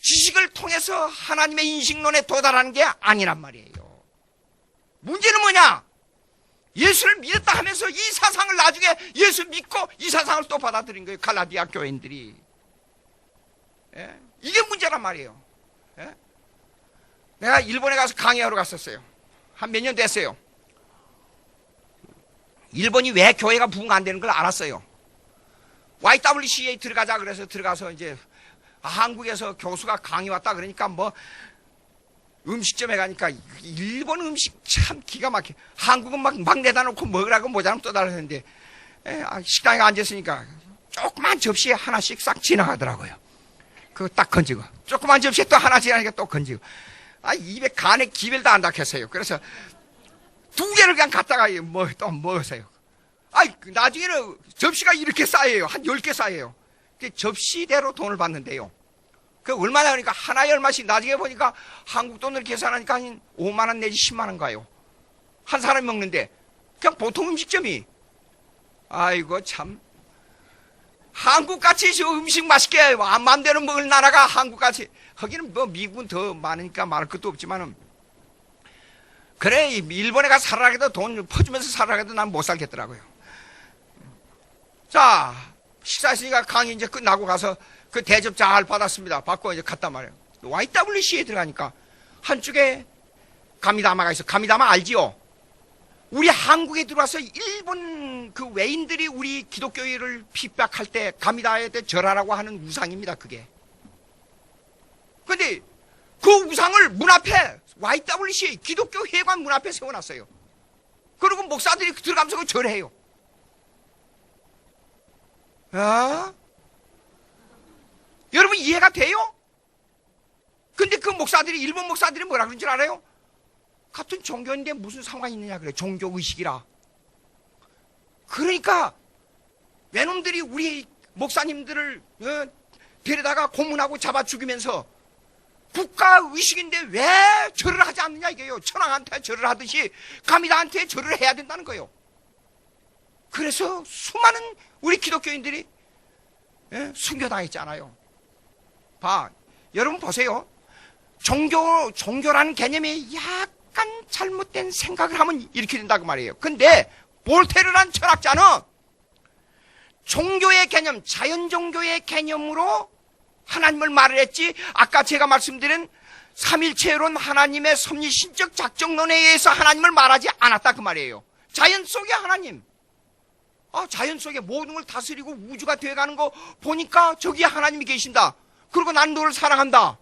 지식을 통해서 하나님의 인식론에 도달하는 게 아니란 말이에요. 문제는 뭐냐? 예수를 믿었다 하면서 이 사상을 나중에 예수 믿고 이 사상을 또 받아들인 거예요. 갈라디아 교인들이. 예? 이게 문제란 말이에요. 예? 내가 일본에 가서 강의하러 갔었어요. 한 몇 년 됐어요. 일본이 왜 교회가 부흥 안 되는 걸 알았어요. YWCA에 들어가자 그래서 들어가서 이제 한국에서 교수가 강의 왔다 그러니까 뭐 음식점에 가니까 일본 음식 참 기가 막혀. 한국은 막 내다 놓고 먹으라고 모자라면 또 달라는데 식당에 앉았으니까 조그만 접시에 하나씩 싹 지나가더라고요. 그거 딱 건지고 조그만 접시에 또 하나 지나니까 또 건지고 입에 간에 기별도 안 닿겠어요. 그래서 2개를 그냥 갖다가 또 먹었어요. 나중에는 접시가 이렇게 쌓여요. 한 10개 쌓여요. 접시대로 돈을 받는데요. 그 얼마나 하니까 하나에 얼마씩, 나중에 보니까 한국 돈으로 계산하니까 한 5만 원 내지 10만 원 가요. 한 사람이 먹는데 그냥 보통 음식점이. 아이고 참, 한국같이 저 음식 맛있게 마음대로 먹을 나라가 한국같이, 거기는 뭐 미국은 더 많으니까 말할 것도 없지만은, 그래 일본에 가서 살아라 해도 돈 퍼주면서 살아라 해도 난 못 살겠더라고요. 자, 식사했으니까 강의 이제 끝나고 가서 그 대접 잘 받았습니다. 받고 이제 갔단 말이에요. YWC에 들어가니까 한쪽에 가미다마가 있어. 가미다마 알지요? 우리 한국에 들어와서 일본 그 외인들이 우리 기독교회를 핍박할 때 가미다에 대 절하라고 하는 우상입니다. 그게. 근데 그 우상을 문 앞에 YWCA 기독교 회관 문 앞에 세워놨어요. 그리고 목사들이 들어가면서 그 절해요. 여러분 이해가 돼요? 근데 그 목사들이, 일본 목사들이 뭐라 그런 줄 알아요? 같은 종교인데 무슨 상관이 있느냐 그래. 종교의식이라. 그러니까 외놈들이 우리 목사님들을 데려다가 고문하고 잡아 죽이면서 국가의식인데 왜 절을 하지 않느냐 이게요. 천황한테 절을 하듯이 가미다한테 절을 해야 된다는 거예요. 그래서 수많은 우리 기독교인들이 순교당했잖아요. 여러분 보세요. 종교라는 개념이 약간 잘못된 생각을 하면 이렇게 된다고 말이에요. 근데 볼테르란 철학자는 종교의 개념, 자연종교의 개념으로 하나님을 말을 했지, 아까 제가 말씀드린 삼일체론 하나님의 섭리신적 작정론에 의해서 하나님을 말하지 않았다 그 말이에요. 자연 속의 하나님. 자연 속에 모든 걸 다스리고 우주가 되어가는 거 보니까 저기 하나님이 계신다. 그리고 난 너를 사랑한다.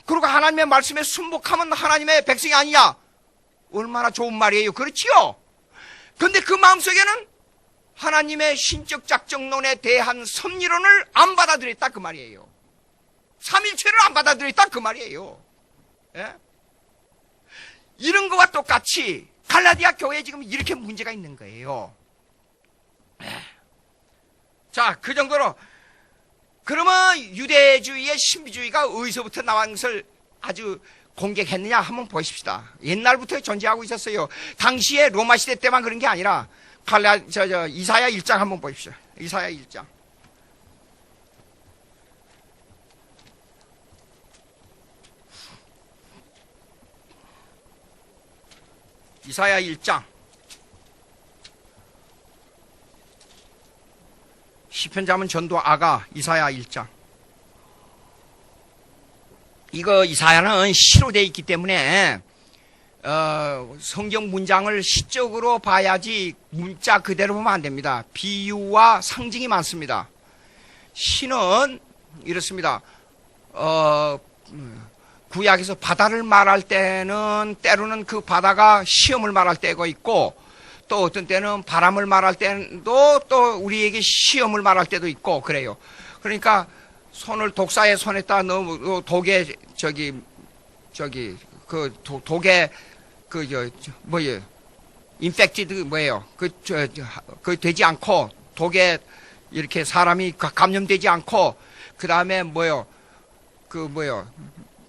그리고 하나님의 말씀에 순복하면 하나님의 백성이 아니냐. 얼마나 좋은 말이에요. 그렇지요? 근데 그 마음속에는 하나님의 신적 작정론에 대한 섭리론을 안 받아들였다 그 말이에요. 삼일체를 안 받아들였다 그 말이에요. 예? 이런 거와 똑같이 갈라디아 교회에 지금 이렇게 문제가 있는 거예요. 예. 자, 그 정도로 그러면 유대주의의 신비주의가 어디서부터 나온 것을 아주 공격했느냐 한번 보십시다. 옛날부터 존재하고 있었어요. 당시에 로마 시대 때만 그런 게 아니라 이사야 1장 한번 보십시오. 이사야 1장. 이사야 1장. 시편 자문 전도 아가 이사야 1장. 이거 이사야는 시로 되어 있기 때문에 성경 문장을 시적으로 봐야지 문자 그대로 보면 안 됩니다. 비유와 상징이 많습니다. 시는 이렇습니다. 구약에서 바다를 말할 때는 때로는 그 바다가 시험을 말할 때가 있고 또 어떤 때는 바람을 말할 때도 또 우리에게 시험을 말할 때도 있고 그래요. 그러니까 손을 독사의 손에다 넣어 독에 독에 뭐예요? 인펙티드 뭐예요? 그 되지 않고 독에 이렇게 사람이 감염되지 않고 그 다음에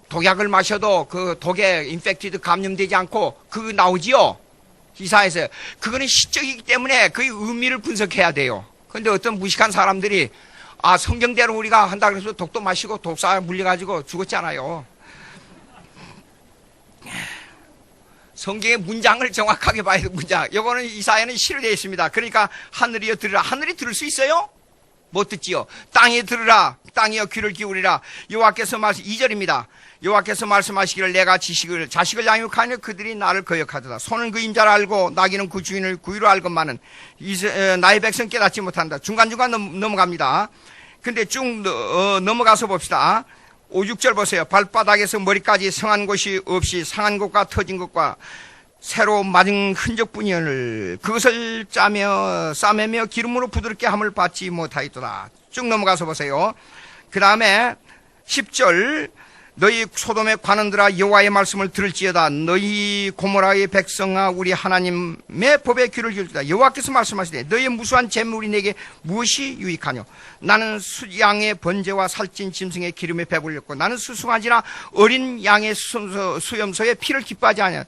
독약을 마셔도 그 독에 인펙티드 감염되지 않고 그거 나오지요? 이사에서. 그거는 시적이기 때문에 그 의미를 분석해야 돼요. 그런데 어떤 무식한 사람들이 성경대로 우리가 한다 그래서 독도 마시고 독사 물려가지고 죽었잖아요. 성경의 문장을 정확하게 봐야 돼, 문장. 요거는 이사야는 시로 되어 있습니다. 그러니까 하늘이여 들으라. 하늘이 들을 수 있어요? 못 듣지요. 땅이 들으라. 땅이여 귀를 기울이라. 여호와께서 2절입니다. 여호와께서 말씀하시기를 내가 자식을 양육하니 그들이 나를 거역하도다. 소는 그 임자를 알고 나귀는 그 주인을 구유로 알건만은 나의 백성 깨닫지 못한다. 중간중간 넘어갑니다. 근데 쭉 넘어가서 봅시다. 5, 6절 보세요. 발바닥에서 머리까지 성한 곳이 없이 상한 것과 터진 것과 새로 맞은 흔적뿐이오늘 그것을 싸매며 기름으로 부드럽게 함을 받지 못하였도다. 쭉 넘어가서 보세요. 그 다음에 10절 너희 소돔의 관원들아 여호와의 말씀을 들을지어다. 너희 고모라의 백성아 우리 하나님의 법에 귀를 기울이다. 여호와께서 말씀하시되 너희의 무수한 재물이 내게 무엇이 유익하뇨? 나는 양의 번제와 살찐 짐승의 기름에 배불렸고 나는 수송아지나 어린 양의 수염소에 피를 기뻐하지 않냐.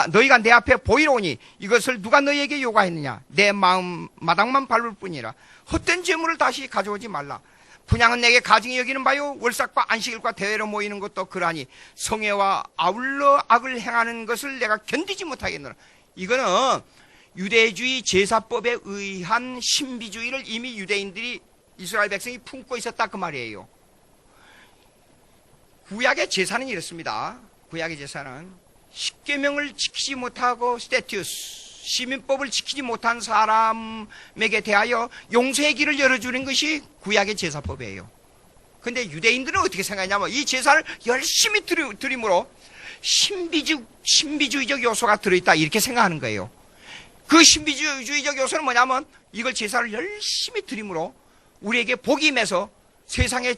너희가 내 앞에 보이러 오니 이것을 누가 너희에게 요구했느냐? 내 마음 마당만 밟을 뿐이라. 헛된 재물을 다시 가져오지 말라. 분양은 내게 가증히 여기는 바요. 월삭과 안식일과 대회로 모이는 것도 그러하니 성회와 아울러 악을 행하는 것을 내가 견디지 못하겠노라. 이거는 유대주의 제사법에 의한 신비주의를 이미 유대인들이 이스라엘 백성이 품고 있었다 그 말이에요. 구약의 제사는 이렇습니다. 구약의 제사는 십계명을 지키지 못하고 스테티우스 시민법을 지키지 못한 사람에게 대하여 용서의 길을 열어주는 것이 구약의 제사법이에요. 근데 유대인들은 어떻게 생각하냐면 이 제사를 열심히 드림으로 신비주의적 요소가 들어있다 이렇게 생각하는 거예요. 그 신비주의적 요소는 뭐냐면 이걸 제사를 열심히 드림으로 우리에게 복이 임해서 세상을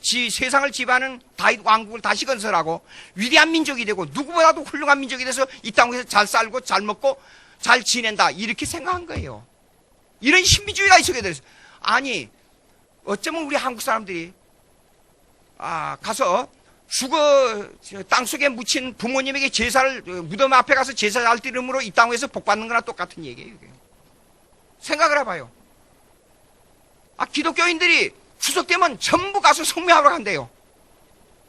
지배하는 다윗 왕국을 다시 건설하고 위대한 민족이 되고 누구보다도 훌륭한 민족이 돼서 이 땅에서 잘 살고 잘 먹고 잘 지낸다 이렇게 생각한 거예요. 이런 신비주의가 있었게 됐어요. 아니 어쩌면 우리 한국 사람들이 가서 땅속에 묻힌 부모님에게 제사를 무덤 앞에 가서 제사 잘 드림으로 이 땅에서 복 받는 거나 똑같은 얘기예요. 이게. 생각을 해봐요. 기독교인들이 추석 때면 전부 가서 성묘하러 간대요.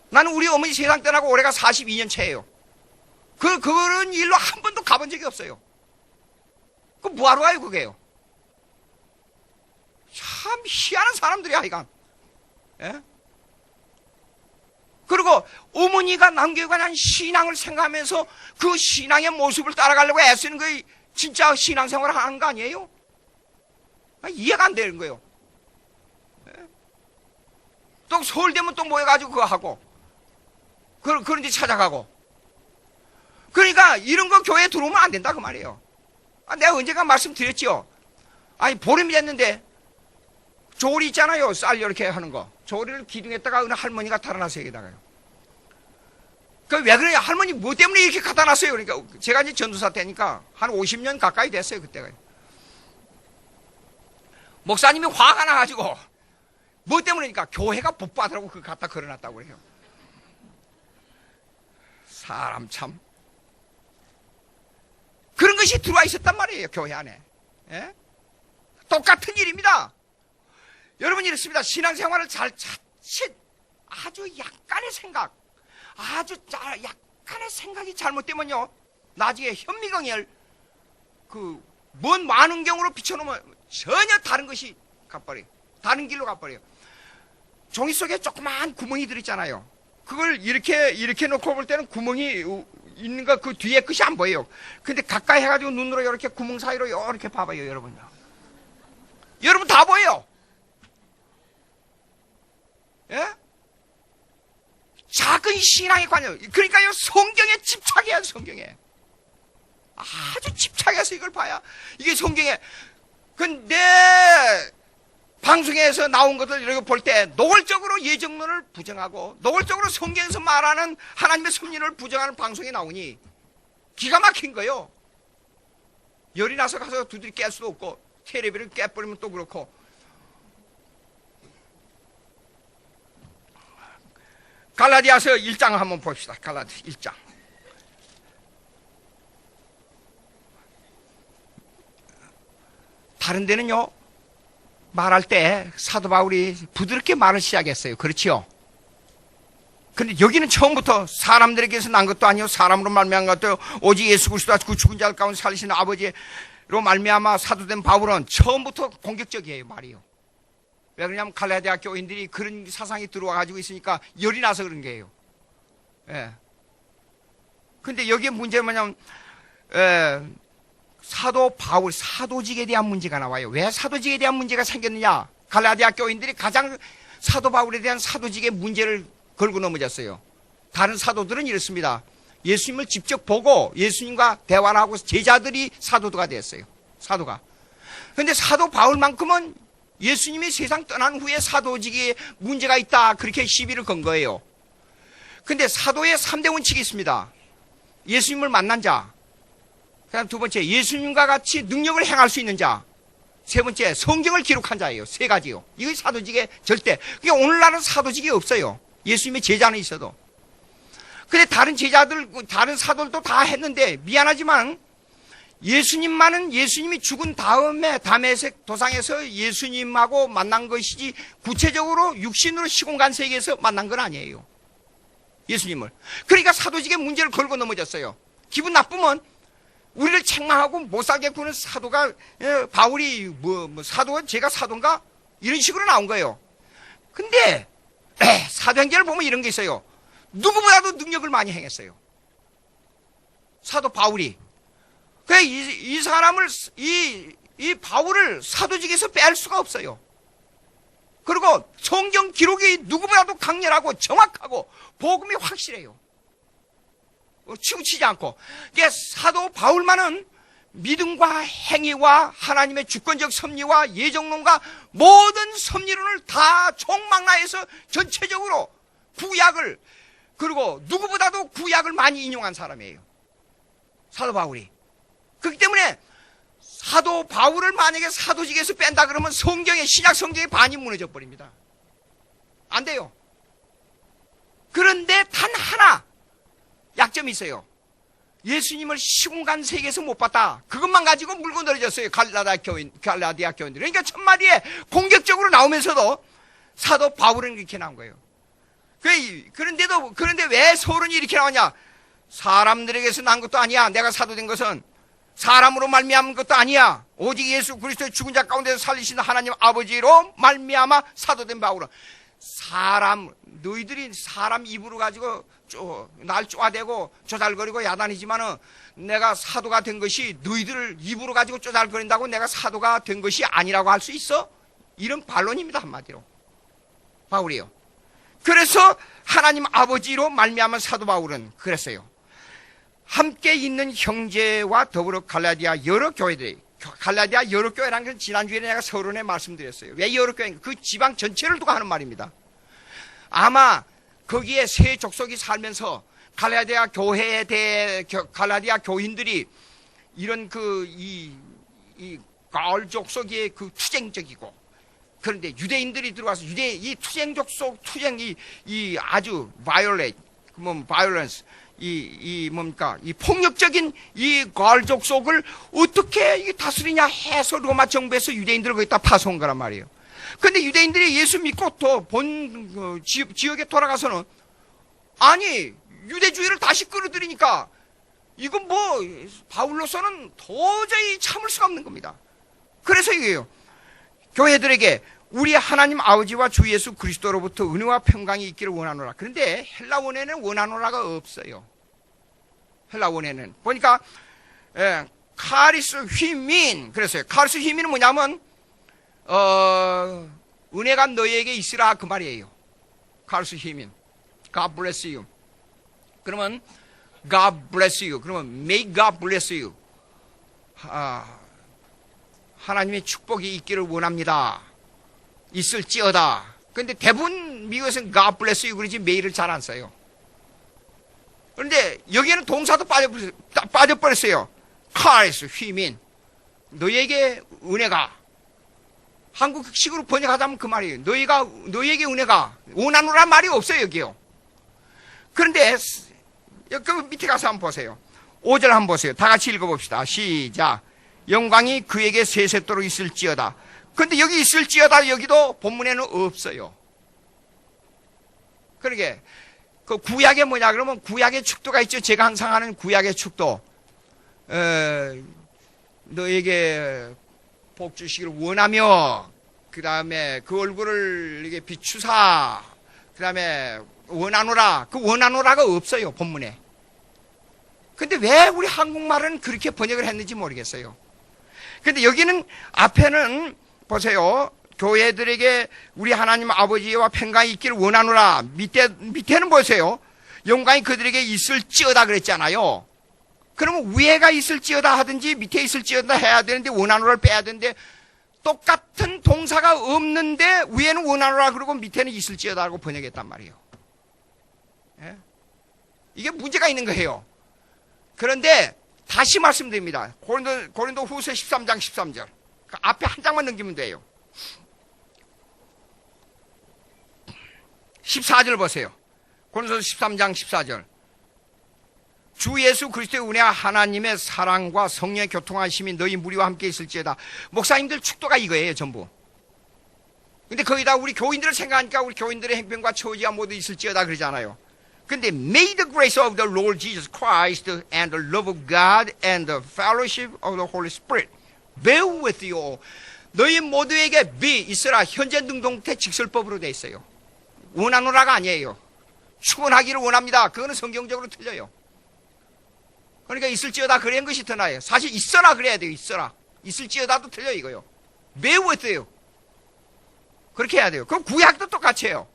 나는 우리 어머니 세상 떠나고 올해가 42년 차예요. 그런 일로 한 번도 가본 적이 없어요. 그 뭐하러 가요 그게요? 참 희한한 사람들이야 이건. 예? 그리고 어머니가 남겨간 신앙을 생각하면서 그 신앙의 모습을 따라가려고 애쓰는 게 진짜 신앙생활을 하는 거 아니에요? 이해가 안 되는 거예요. 예? 또 서울 되면 또 모여가지고 그거 하고 그런 데 찾아가고 그러니까 이런 거 교회에 들어오면 안 된다 그 말이에요. 내가 언젠가 말씀드렸지요. 아니 보름이 됐는데 조리 있잖아요. 쌀 이렇게 하는 거. 조리를 기둥에다가 어느 할머니가 달아놨어요. 여기다가요. 그 왜 그래요? 할머니 뭐 때문에 이렇게 갖다 놨어요? 그러니까 제가 이제 전도사 때니까 한 50년 가까이 됐어요. 그때가. 목사님이 화가 나가지고 뭐 때문이니까 교회가 복 받으라고 그거 갖다 걸어놨다고 그래요. 사람 참 그런 것이 들어와 있었단 말이에요. 교회 안에. 예? 똑같은 일입니다. 여러분 이렇습니다. 신앙생활을 잘 자칫 아주 약간의 생각, 아주 약간의 생각이 잘못되면요, 나중에 현미경을 먼 만원경으로 비춰놓으면 전혀 다른 것이 가버려요. 다른 길로 가버려요. 종이 속에 조그만 구멍이 들어있잖아요. 그걸 이렇게 놓고 볼 때는 구멍이 있는 거 그 뒤에 끝이 안 보여요. 근데 가까이 해가지고 눈으로 이렇게 구멍 사이로 이렇게 봐봐요, 여러분요. 여러분 다 보여요. 예? 작은 신앙의 관념. 그러니까요, 성경에 집착해야 성경에. 아주 집착해서 이걸 봐야 이게 성경에. 근데 방송에서 나온 것들 이렇게 볼 때 노골적으로 예정론을 부정하고 노골적으로 성경에서 말하는 하나님의 섭리를 부정하는 방송이 나오니 기가 막힌 거예요. 열이 나서 가서 두드리 깰 수도 없고 텔레비를 깨버리면 또 그렇고. 갈라디아서 1장 한번 봅시다. 갈라디아 1장. 다른 데는요, 말할 때 사도 바울이 부드럽게 말을 시작했어요. 그렇지요? 근데 여기는 처음부터 사람들에게서 난 것도 아니요, 사람으로 말미암은 것도 오직 예수 그리스도와 그 죽은 자들 가운데 살리시는 아버지로 말미암아 사도된 바울은 처음부터 공격적이에요, 말이요. 왜 그러냐면 갈라디아 교인들이 그런 사상이 들어와 가지고 있으니까 열이 나서 그런 거예요. 예. 근데 여기에 문제는 뭐냐면 사도 바울, 사도직에 대한 문제가 나와요. 왜 사도직에 대한 문제가 생겼느냐? 갈라디아 교인들이 가장 사도 바울에 대한 사도직의 문제를 걸고 넘어졌어요. 다른 사도들은 이렇습니다. 예수님을 직접 보고 예수님과 대화를 하고 제자들이 사도가 됐어요. 사도가. 근데 사도 바울만큼은 예수님이 세상 떠난 후에 사도직에 문제가 있다, 그렇게 시비를 건 거예요. 근데 사도의 3대 원칙이 있습니다. 예수님을 만난 자, 그다음 두 번째, 예수님과 같이 능력을 행할 수 있는 자, 세 번째, 성경을 기록한 자예요. 세 가지요. 이게 사도직의 절대. 그러니까 오늘날은 사도직이 없어요. 예수님의 제자는 있어도. 근데 다른 제자들, 다른 사도들도 다 했는데 미안하지만 예수님만은 예수님이 죽은 다음에 다메섹 도상에서 예수님하고 만난 것이지 구체적으로 육신으로 시공간 세계에서 만난 건 아니에요. 예수님을. 그러니까 사도직의 문제를 걸고 넘어졌어요. 기분 나쁘면 우리를 책망하고 못 살게 구는 사도가, 바울이 사도가 제가 사도인가? 이런 식으로 나온 거예요. 근데 사도행전을 보면 이런 게 있어요. 누구보다도 능력을 많이 행했어요. 사도 바울이. 그래, 이 사람을, 이 바울을 사도직에서 뺄 수가 없어요. 그리고 성경 기록이 누구보다도 강렬하고 정확하고 복음이 확실해요. 치우치지 않고. 이게 사도 바울만은 믿음과 행위와 하나님의 주권적 섭리와 예정론과 모든 섭리론을 다 총망라해서 전체적으로 구약을, 그리고 누구보다도 구약을 많이 인용한 사람이에요. 사도 바울이. 그렇기 때문에 사도 바울을 만약에 사도직에서 뺀다 그러면 성경의, 신약 성경의 반이 무너져 버립니다. 안 돼요. 그런데 단 하나 약점이 있어요. 예수님을 시공간 세계에서 못 봤다. 그것만 가지고 물고 늘어졌어요. 갈라디아 교인들. 그러니까 첫마디에 공격적으로 나오면서도 사도 바울은 이렇게 나온 거예요. 그런데 왜 서론이 이렇게 나오냐? 사람들에게서 난 것도 아니야. 내가 사도된 것은 사람으로 말미암은 것도 아니야. 오직 예수 그리스도의 죽은 자 가운데서 살리시는 하나님 아버지로 말미암아 사도된 바울은, 너희들이 사람 입으로 가지고 날 쪼아대고 쪼잘거리고 야단이지만은 내가 사도가 된 것이 너희들을 입으로 가지고 쪼잘거린다고 내가 사도가 된 것이 아니라고 할 수 있어? 이런 반론입니다, 한마디로. 바울이요. 그래서 하나님 아버지로 말미암은 사도 바울은 그랬어요. 함께 있는 형제와 더불어 갈라디아 여러 교회들이, 갈라디아 여러 교회라는 건 지난주에 내가 서론에 말씀드렸어요. 왜 여러 교회인가? 그 지방 전체를 두고 하는 말입니다. 아마 거기에 세 족속이 살면서 갈라디아 교회에 대해 갈라디아 교인들이 이런 이 가을 족속이 그 투쟁적이고, 그런데 유대인들이 들어와서 이 투쟁 족속, 이 아주 violence, 뭡니까? 이 폭력적인 이 가을 족속을 어떻게 다스리냐 해서 로마 정부에서 유대인들을 거기다 파송한 거란 말이에요. 근데 유대인들이 예수 믿고 또 지역에 돌아가서는, 아니, 유대주의를 다시 끌어들이니까 이건 바울로서는 도저히 참을 수가 없는 겁니다. 그래서 이게요, 교회들에게 우리 하나님 아버지와 주 예수 그리스도로부터 은혜와 평강이 있기를 원하노라. 그런데 헬라원에는 원하노라가 없어요. 헬라원에는 보니까 카리스 휘민, 그랬어요. 카리스 휘민은 뭐냐면 은혜가 너희에게 있으라, 그 말이에요. 카리스 휘민, God bless you. 그러면 God bless you. 그러면 may God bless you. 하나님의 축복이 있기를 원합니다. 있을지어다. 그런데 대부분 미국에서는 God bless you 그러지 may를 잘 안 써요. 그런데 여기에는 동사도 빠져버렸어요. 카리스 휘민, 너희에게 은혜가. 한국식으로 번역하자면 그 말이에요. 너희에게 은혜가. 원하노란 말이 없어요, 여기요. 그런데 그 밑에 가서 한번 보세요. 5절 한번 보세요. 다 같이 읽어봅시다. 시작. 영광이 그에게 세세토록 있을지어다. 근데 여기 있을지어다 여기도 본문에는 없어요. 그러게 그 구약에 뭐냐 그러면 구약의 축도가 있죠. 제가 항상 하는 구약의 축도. 너에게 복 주시기를 원하며, 그 다음에 그 얼굴을 이게 비추사, 그 다음에 원하노라. 그 원하노라가 없어요, 본문에. 근데 왜 우리 한국말은 그렇게 번역을 했는지 모르겠어요. 근데 여기는 앞에는 보세요. 교회들에게 우리 하나님 아버지와 평강이 있기를 원하노라. 밑에는 보세요. 영광이 그들에게 있을지어다 그랬잖아요. 그러면 위에가 있을지어다 하든지 밑에 있을지어다 해야 되는데 원하노라를 빼야 되는데, 똑같은 동사가 없는데 위에는 원하노라 그러고 밑에는 있을지어다 하고 번역했단 말이에요. 예? 이게 문제가 있는 거예요. 그런데 다시 말씀드립니다. 고린도 후서 13장 13절. 그 앞에 한 장만 넘기면 돼요. 14절 보세요. 고린도 13장 14절. 주 예수 그리스도의 은혜와 하나님의 사랑과 성령의 교통하심이 너희 무리와 함께 있을지어다. 목사님들 축도가 이거예요, 전부. 근데 거기다 우리 교인들을 생각하니까 우리 교인들의 행편과 처지가 모두 있을지어다 그러잖아요. 근데 may the grace of the Lord Jesus Christ and the love of God and the fellowship of the Holy Spirit be with you all. 너희 모두에게 be 있으라. 현재 능동태 직설법으로 돼 있어요. 원하노라가 아니에요. 축원하기를 원합니다. 그거는 성경적으로 틀려요. 그러니까 있을지어다 그런 것이 더 나아요. 사실 있어라 그래야 돼요. 있어라. 있을지어다도 틀려 이거요. be with you. 그렇게 해야 돼요. 그럼 구약도 똑같이 해요.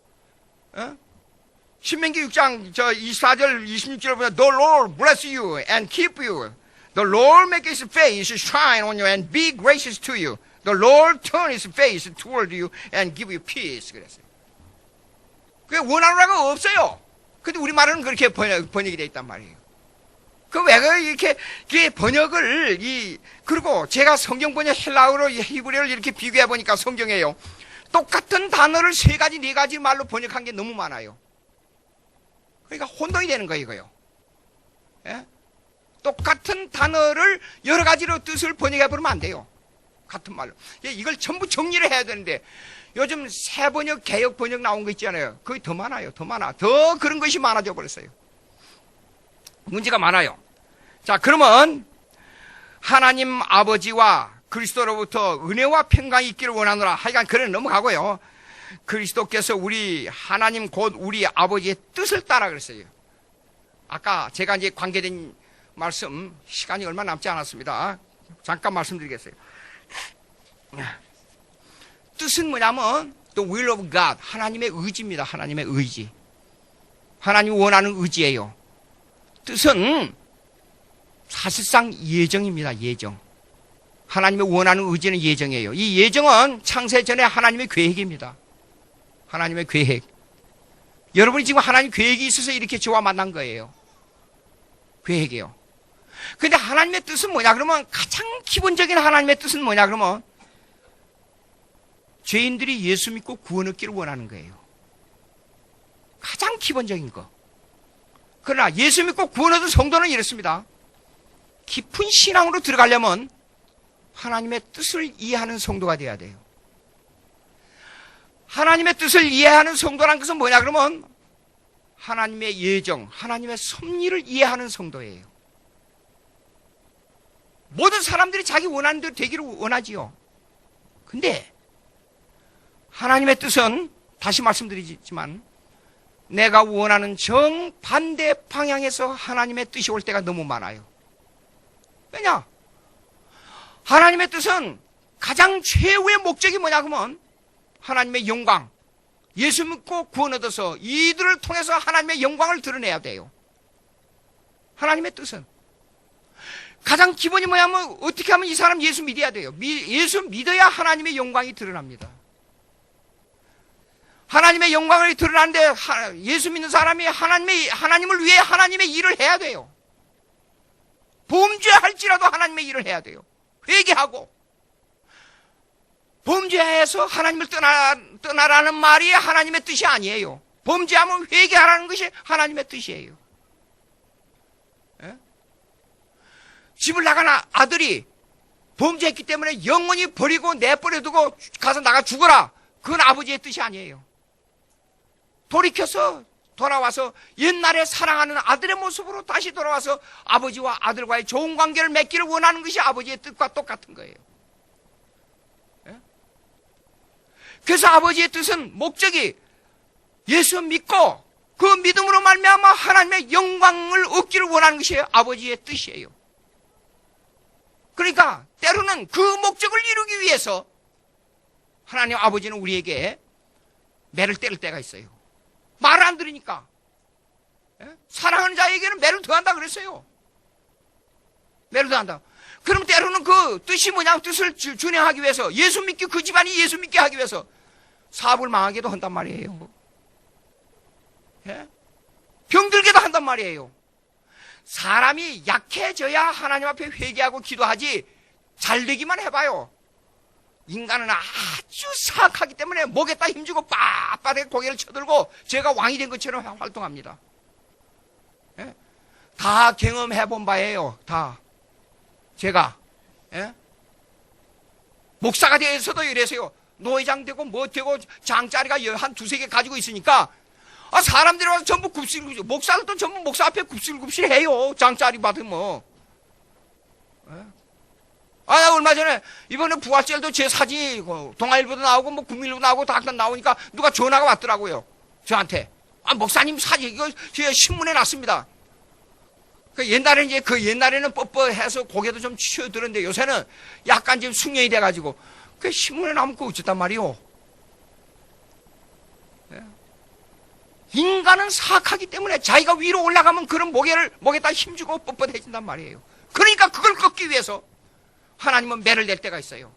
신명기 6장 24절 26절을 보면 The Lord bless you and keep you. The Lord make his face shine on you and be gracious to you. The Lord turn his face toward you and give you peace. 그랬어요. 그게 원하노라가 없어요. 근데 우리말은 그렇게 번역이 되어 있단 말이에요. 그 왜 이렇게 번역을 그리고 제가 성경 번역 헬라어로 히브리어를 이렇게 비교해 보니까 성경에요. 똑같은 단어를 3가지, 4가지 말로 번역한 게 너무 많아요. 그러니까 혼동이 되는 거예요, 이거요. 예? 똑같은 단어를 여러 가지로 뜻을 번역해 버리면 안 돼요. 같은 말로. 이걸 전부 정리를 해야 되는데, 요즘 새 번역, 개역 번역 나온 거 있잖아요. 그게 더 많아요. 더 많아. 더 그런 것이 많아져 버렸어요. 문제가 많아요. 자, 그러면 하나님 아버지와 그리스도로부터 은혜와 평강이 있기를 원하노라. 하여간 그래 넘어가고요. 그리스도께서 우리 하나님 곧 우리 아버지의 뜻을 따라 그랬어요. 아까 제가 이제 관계된 말씀, 시간이 얼마 남지 않았습니다. 잠깐 말씀드리겠어요. 뜻은 뭐냐면 the will of God, 하나님의 의지입니다. 하나님의 의지. 하나님이 원하는 의지예요. 뜻은 사실상 예정입니다. 예정. 하나님의 원하는 의지는 예정이에요. 이 예정은 창세 전에 하나님의 계획입니다. 하나님의 계획. 여러분이 지금 하나님 계획이 있어서 이렇게 저와 만난 거예요. 계획이에요. 근데 하나님의 뜻은 뭐냐 그러면, 가장 기본적인 하나님의 뜻은 뭐냐 그러면, 죄인들이 예수 믿고 구원 얻기를 원하는 거예요. 가장 기본적인 거. 그러나 예수 믿고 구원 얻은 성도는 이렇습니다. 깊은 신앙으로 들어가려면 하나님의 뜻을 이해하는 성도가 되어야 돼요. 하나님의 뜻을 이해하는 성도란 것은 뭐냐 그러면, 하나님의 예정, 하나님의 섭리를 이해하는 성도예요. 모든 사람들이 자기 원하는 대로 되기를 원하지요. 근데 하나님의 뜻은, 다시 말씀드리지만, 내가 원하는 정반대 방향에서 하나님의 뜻이 올 때가 너무 많아요. 왜냐? 하나님의 뜻은 가장 최후의 목적이 뭐냐 그러면, 하나님의 영광, 예수 믿고 구원 얻어서 이들을 통해서 하나님의 영광을 드러내야 돼요. 하나님의 뜻은 가장 기본이 뭐냐면, 어떻게 하면 이 사람 예수 믿어야 돼요. 예수 믿어야 하나님의 영광이 드러납니다. 하나님의 영광을 드러나는데, 예수 믿는 사람이 하나님을 위해 하나님의 일을 해야 돼요. 범죄할지라도 하나님의 일을 해야 돼요. 회개하고. 범죄해서 하나님을 떠나라는 말이 하나님의 뜻이 아니에요. 범죄하면 회개하라는 것이 하나님의 뜻이에요. 예? 집을 나간 아들이 범죄했기 때문에 영원히 버리고 내버려두고 가서 나가 죽어라. 그건 아버지의 뜻이 아니에요. 돌이켜서 돌아와서 옛날에 사랑하는 아들의 모습으로 다시 돌아와서 아버지와 아들과의 좋은 관계를 맺기를 원하는 것이 아버지의 뜻과 똑같은 거예요. 예? 그래서 아버지의 뜻은, 목적이 예수 믿고 그 믿음으로 말미암아 하나님의 영광을 얻기를 원하는 것이 아버지의 뜻이에요. 그러니까 때로는 그 목적을 이루기 위해서 하나님 아버지는 우리에게 매를 때릴 때가 있어요. 말을 안 들으니까. 예? 사랑하는 자에게는 매를 더한다 그랬어요. 매를 더한다. 그럼 때로는 그 뜻이 뭐냐, 뜻을 준행하기 위해서, 예수 믿기, 그 집안이 예수 믿게 하기 위해서 사업을 망하게도 한단 말이에요. 예? 병들게도 한단 말이에요. 사람이 약해져야 하나님 앞에 회개하고 기도하지, 잘 되기만 해봐요. 인간은 아주 사악하기 때문에 목에다 힘주고 빳빳하게 고개를 쳐들고 제가 왕이 된 것처럼 활동합니다. 예? 다 경험해본 바예요. 다. 제가. 예? 목사가 되어서도 이래서요. 노회장 되고 뭐 되고 장자리가 한 두세 개 가지고 있으니까, 사람들이 와서 전부 굽실굽실, 목사들도 전부 목사 앞에 굽실굽실 해요. 장자리 받으면. 예? 나 얼마 전에, 이번에 부활절도 제 사진이 동아일보도 나오고, 국민일보도 나오고, 다 나오니까 누가 전화가 왔더라고요. 저한테. 목사님 사진, 이거 신문에 났습니다. 옛날에는 뻣뻣해서 고개도 좀 치워들었는데, 요새는 약간 지금 숙련이 돼가지고, 그 신문에 나오면 그거 어쨌단 말이요. 인간은 사악하기 때문에 자기가 위로 올라가면 그런 목에다 힘주고 뻣뻣해진단 말이에요. 그러니까 그걸 꺾기 위해서 하나님은 매를 낼 때가 있어요.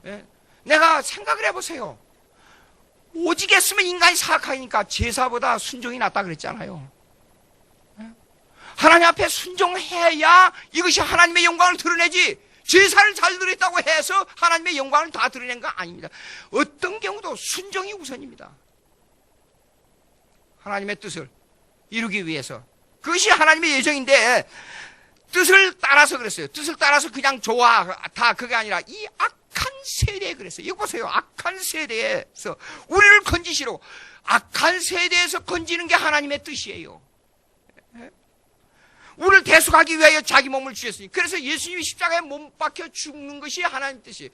예? 내가 생각을 해보세요. 오직 했으면 인간이 사악하니까 제사보다 순종이 낫다 그랬잖아요. 예? 하나님 앞에 순종해야 이것이 하나님의 영광을 드러내지, 제사를 잘 드렸다고 해서 하나님의 영광을 다 드러낸 거 아닙니다. 어떤 경우도 순종이 우선입니다. 하나님의 뜻을 이루기 위해서. 그것이 하나님의 예정인데, 뜻을 따라서 그랬어요. 뜻을 따라서 그냥 좋아, 다 그게 아니라 이 악한 세대에 그랬어요. 이거 보세요. 악한 세대에서 우리를 건지시러, 악한 세대에서 건지는 게 하나님의 뜻이에요. 우리를 대속하기 위하여 자기 몸을 주셨으니, 그래서 예수님이 십자가에 몸 박혀 죽는 것이 하나님 뜻이.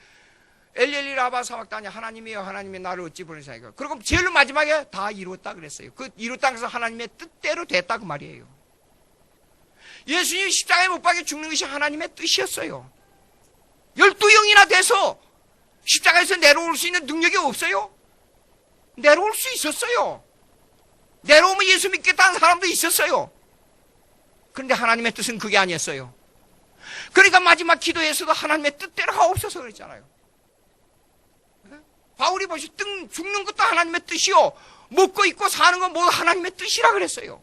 엘리엘리 라바 사박다니, 하나님이여 하나님이 나를 어찌 보내시나이까. 그리고 제일 마지막에 다 이루었다 그랬어요. 그 이루었다 그래서 하나님의 뜻대로 됐다 그 말이에요. 예수님이 십자가에 못 박혀 죽는 것이 하나님의 뜻이었어요. 12영이나 돼서 십자가에서 내려올 수 있는 능력이 없어요? 내려올 수 있었어요. 내려오면 예수 믿겠다는 사람도 있었어요. 그런데 하나님의 뜻은 그게 아니었어요. 그러니까 마지막 기도에서도 하나님의 뜻대로 하옵소서 그랬잖아요. 바울이 보시 죽는 것도 하나님의 뜻이요, 먹고 있고 사는 건 모두 하나님의 뜻이라 그랬어요.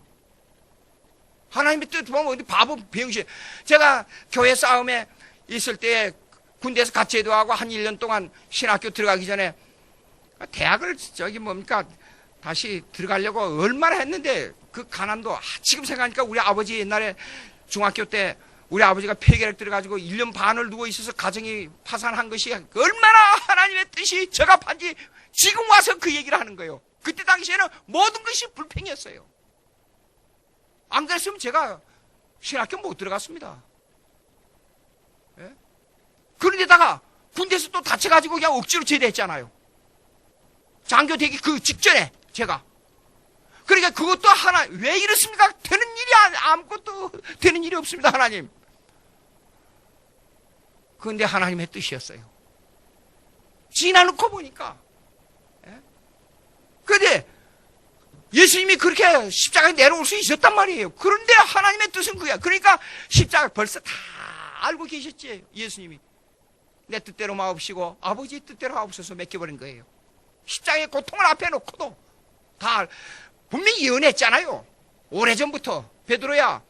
하나님의 뜻 보면 어디 바보 병신. 제가 교회 싸움에 있을 때 군대에서 가채도하고 한 1년 동안 신학교 들어가기 전에 대학을 다시 들어가려고 얼마나 했는데 그 가난도, 지금 생각하니까 우리 아버지 옛날에 중학교 때 우리 아버지가 폐결핵 들어가지고 1년 반을 누워 있어서 가정이 파산한 것이 얼마나 하나님의 뜻이 적합한지 지금 와서 그 얘기를 하는 거예요. 그때 당시에는 모든 것이 불평이었어요. 안 그랬으면 제가 신학교 못 들어갔습니다. 예? 그런데다가 군대에서 또 다쳐가지고 그냥 억지로 제대했잖아요. 장교 되기 그 직전에 제가. 그러니까 그것도 하나, 왜 이렇습니까? 되는 일이 아무것도 되는 일이 없습니다, 하나님. 그런데 하나님의 뜻이었어요. 지나놓고 보니까. 예? 그런데 예수님이 그렇게 십자가에 내려올 수 있었단 말이에요. 그런데 하나님의 뜻은 그야. 그러니까 십자가 벌써 다 알고 계셨지, 예수님이. 내 뜻대로 마옵시고 아버지 뜻대로 하옵소서 맡겨버린 거예요. 십자가의 고통을 앞에 놓고도 다 분명히 예언했잖아요. 오래전부터. 베드로야,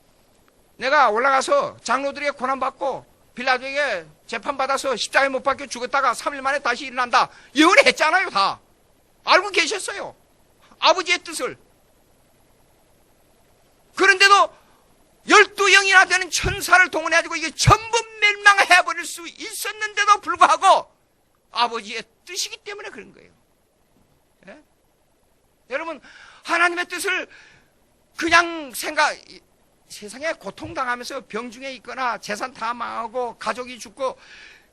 내가 올라가서 장로들에게 고난받고 빌라도에게 재판받아서 십자가에 못 박혀 죽었다가 3일 만에 다시 일어난다. 예언했잖아요. 다 알고 계셨어요, 아버지의 뜻을. 그런데도 12영이나 되는 천사를 동원해가지고 이게 전부 멸망해버릴 수 있었는데도 불구하고 아버지의 뜻이기 때문에 그런 거예요. 예? 여러분, 하나님의 뜻을 그냥 세상에 고통당하면서 병중에 있거나 재산 다 망하고 가족이 죽고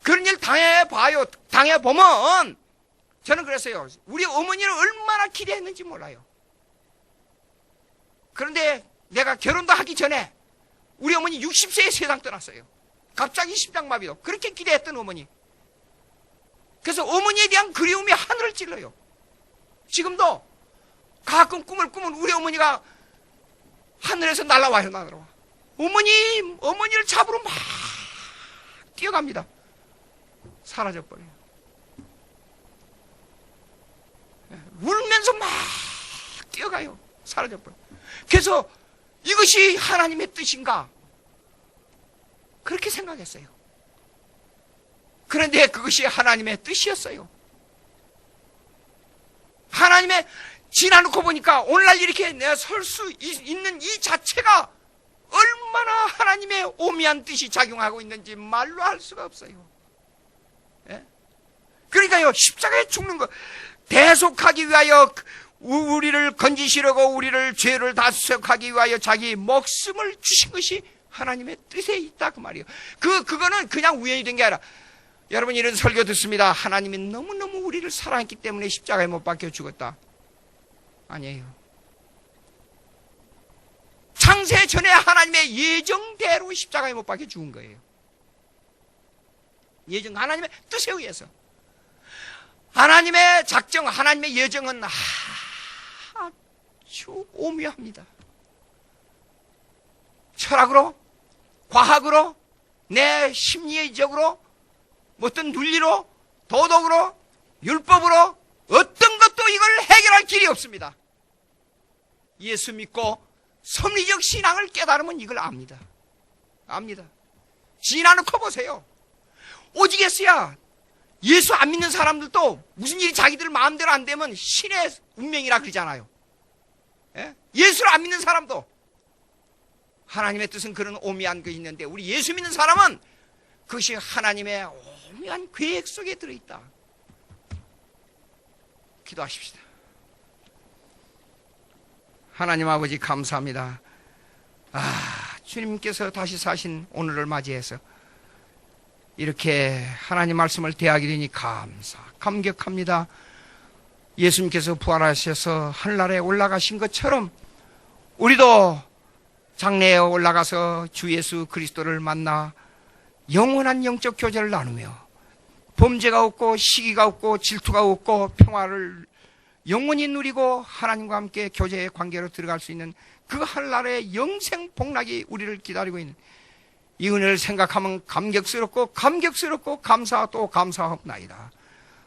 그런 일 당해봐요. 당해보면 저는 그랬어요. 우리 어머니를 얼마나 기대했는지 몰라요. 그런데 내가 결혼도 하기 전에 우리 어머니 60세에 세상 떠났어요. 갑자기 심장마비로. 그렇게 기대했던 어머니. 그래서 어머니에 대한 그리움이 하늘을 찔러요. 지금도 가끔 꿈을 꾸면 우리 어머니가 하늘에서 날아와요. 날아와. 어머니를 잡으러 막 뛰어갑니다. 사라져버려요. 울면서 막 뛰어가요. 사라져버려요. 그래서 이것이 하나님의 뜻인가? 그렇게 생각했어요. 그런데 그것이 하나님의 뜻이었어요. 하나님의 지나놓고 보니까 오늘날 이렇게 내가 설 수 있는 이 자체가 얼마나 하나님의 오미한 뜻이 작용하고 있는지 말로 할 수가 없어요. 예? 그러니까요, 십자가에 죽는 것, 대속하기 위하여 우리를 건지시려고 우리를 죄를 다속하기 위하여 자기 목숨을 주신 것이 하나님의 뜻에 있다 그 말이에요. 그거는 그냥 우연히 된 게 아니라, 여러분 이런 설교 듣습니다. 하나님이 너무너무 우리를 사랑했기 때문에 십자가에 못 박혀 죽었다. 아니에요. 창세 전에 하나님의 예정대로 십자가에 못 박혀 죽은 거예요. 하나님의 뜻에 의해서. 하나님의 작정, 하나님의 예정은 아주 오묘합니다. 철학으로, 과학으로, 내 심리적으로, 어떤 논리로, 도덕으로, 율법으로 어떤 것도 이걸 해결할 길이 없습니다. 예수 믿고 섭리적 신앙을 깨달으면 이걸 압니다. 압니다. 지나놓고 보세요. 오직했어야 예수 안 믿는 사람들도 무슨 일이 자기들 마음대로 안 되면 신의 운명이라 그러잖아요. 예? 예수를 안 믿는 사람도 하나님의 뜻은 그런 오묘한 것이 있는데, 우리 예수 믿는 사람은 그것이 하나님의 오묘한 계획 속에 들어있다. 기도하십시다. 하나님 아버지 감사합니다. 주님께서 다시 사신 오늘을 맞이해서 이렇게 하나님 말씀을 대하게 되니 감격합니다. 예수님께서 부활하셔서 하늘나라에 올라가신 것처럼 우리도 장래에 올라가서 주 예수 그리스도를 만나 영원한 영적 교제를 나누며 범죄가 없고 시기가 없고 질투가 없고 평화를 영원히 누리고 하나님과 함께 교제의 관계로 들어갈 수 있는 그 하늘나라의 영생 복락이 우리를 기다리고 있는 이 은혜를 생각하면 감격스럽고 감사하고 또 감사합나이다.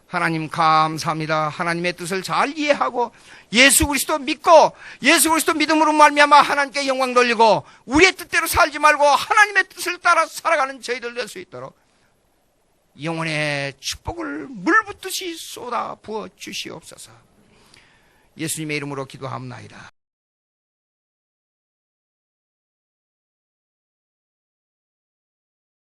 하나님 감사합니다. 하나님의 뜻을 잘 이해하고 예수 그리스도 믿고 예수 그리스도 믿음으로 말미암아 하나님께 영광 돌리고 우리의 뜻대로 살지 말고 하나님의 뜻을 따라 살아가는 저희들 될 수 있도록 영혼의 축복을 물 붓듯이 쏟아 부어 주시옵소서. 예수님의 이름으로 기도합나이다.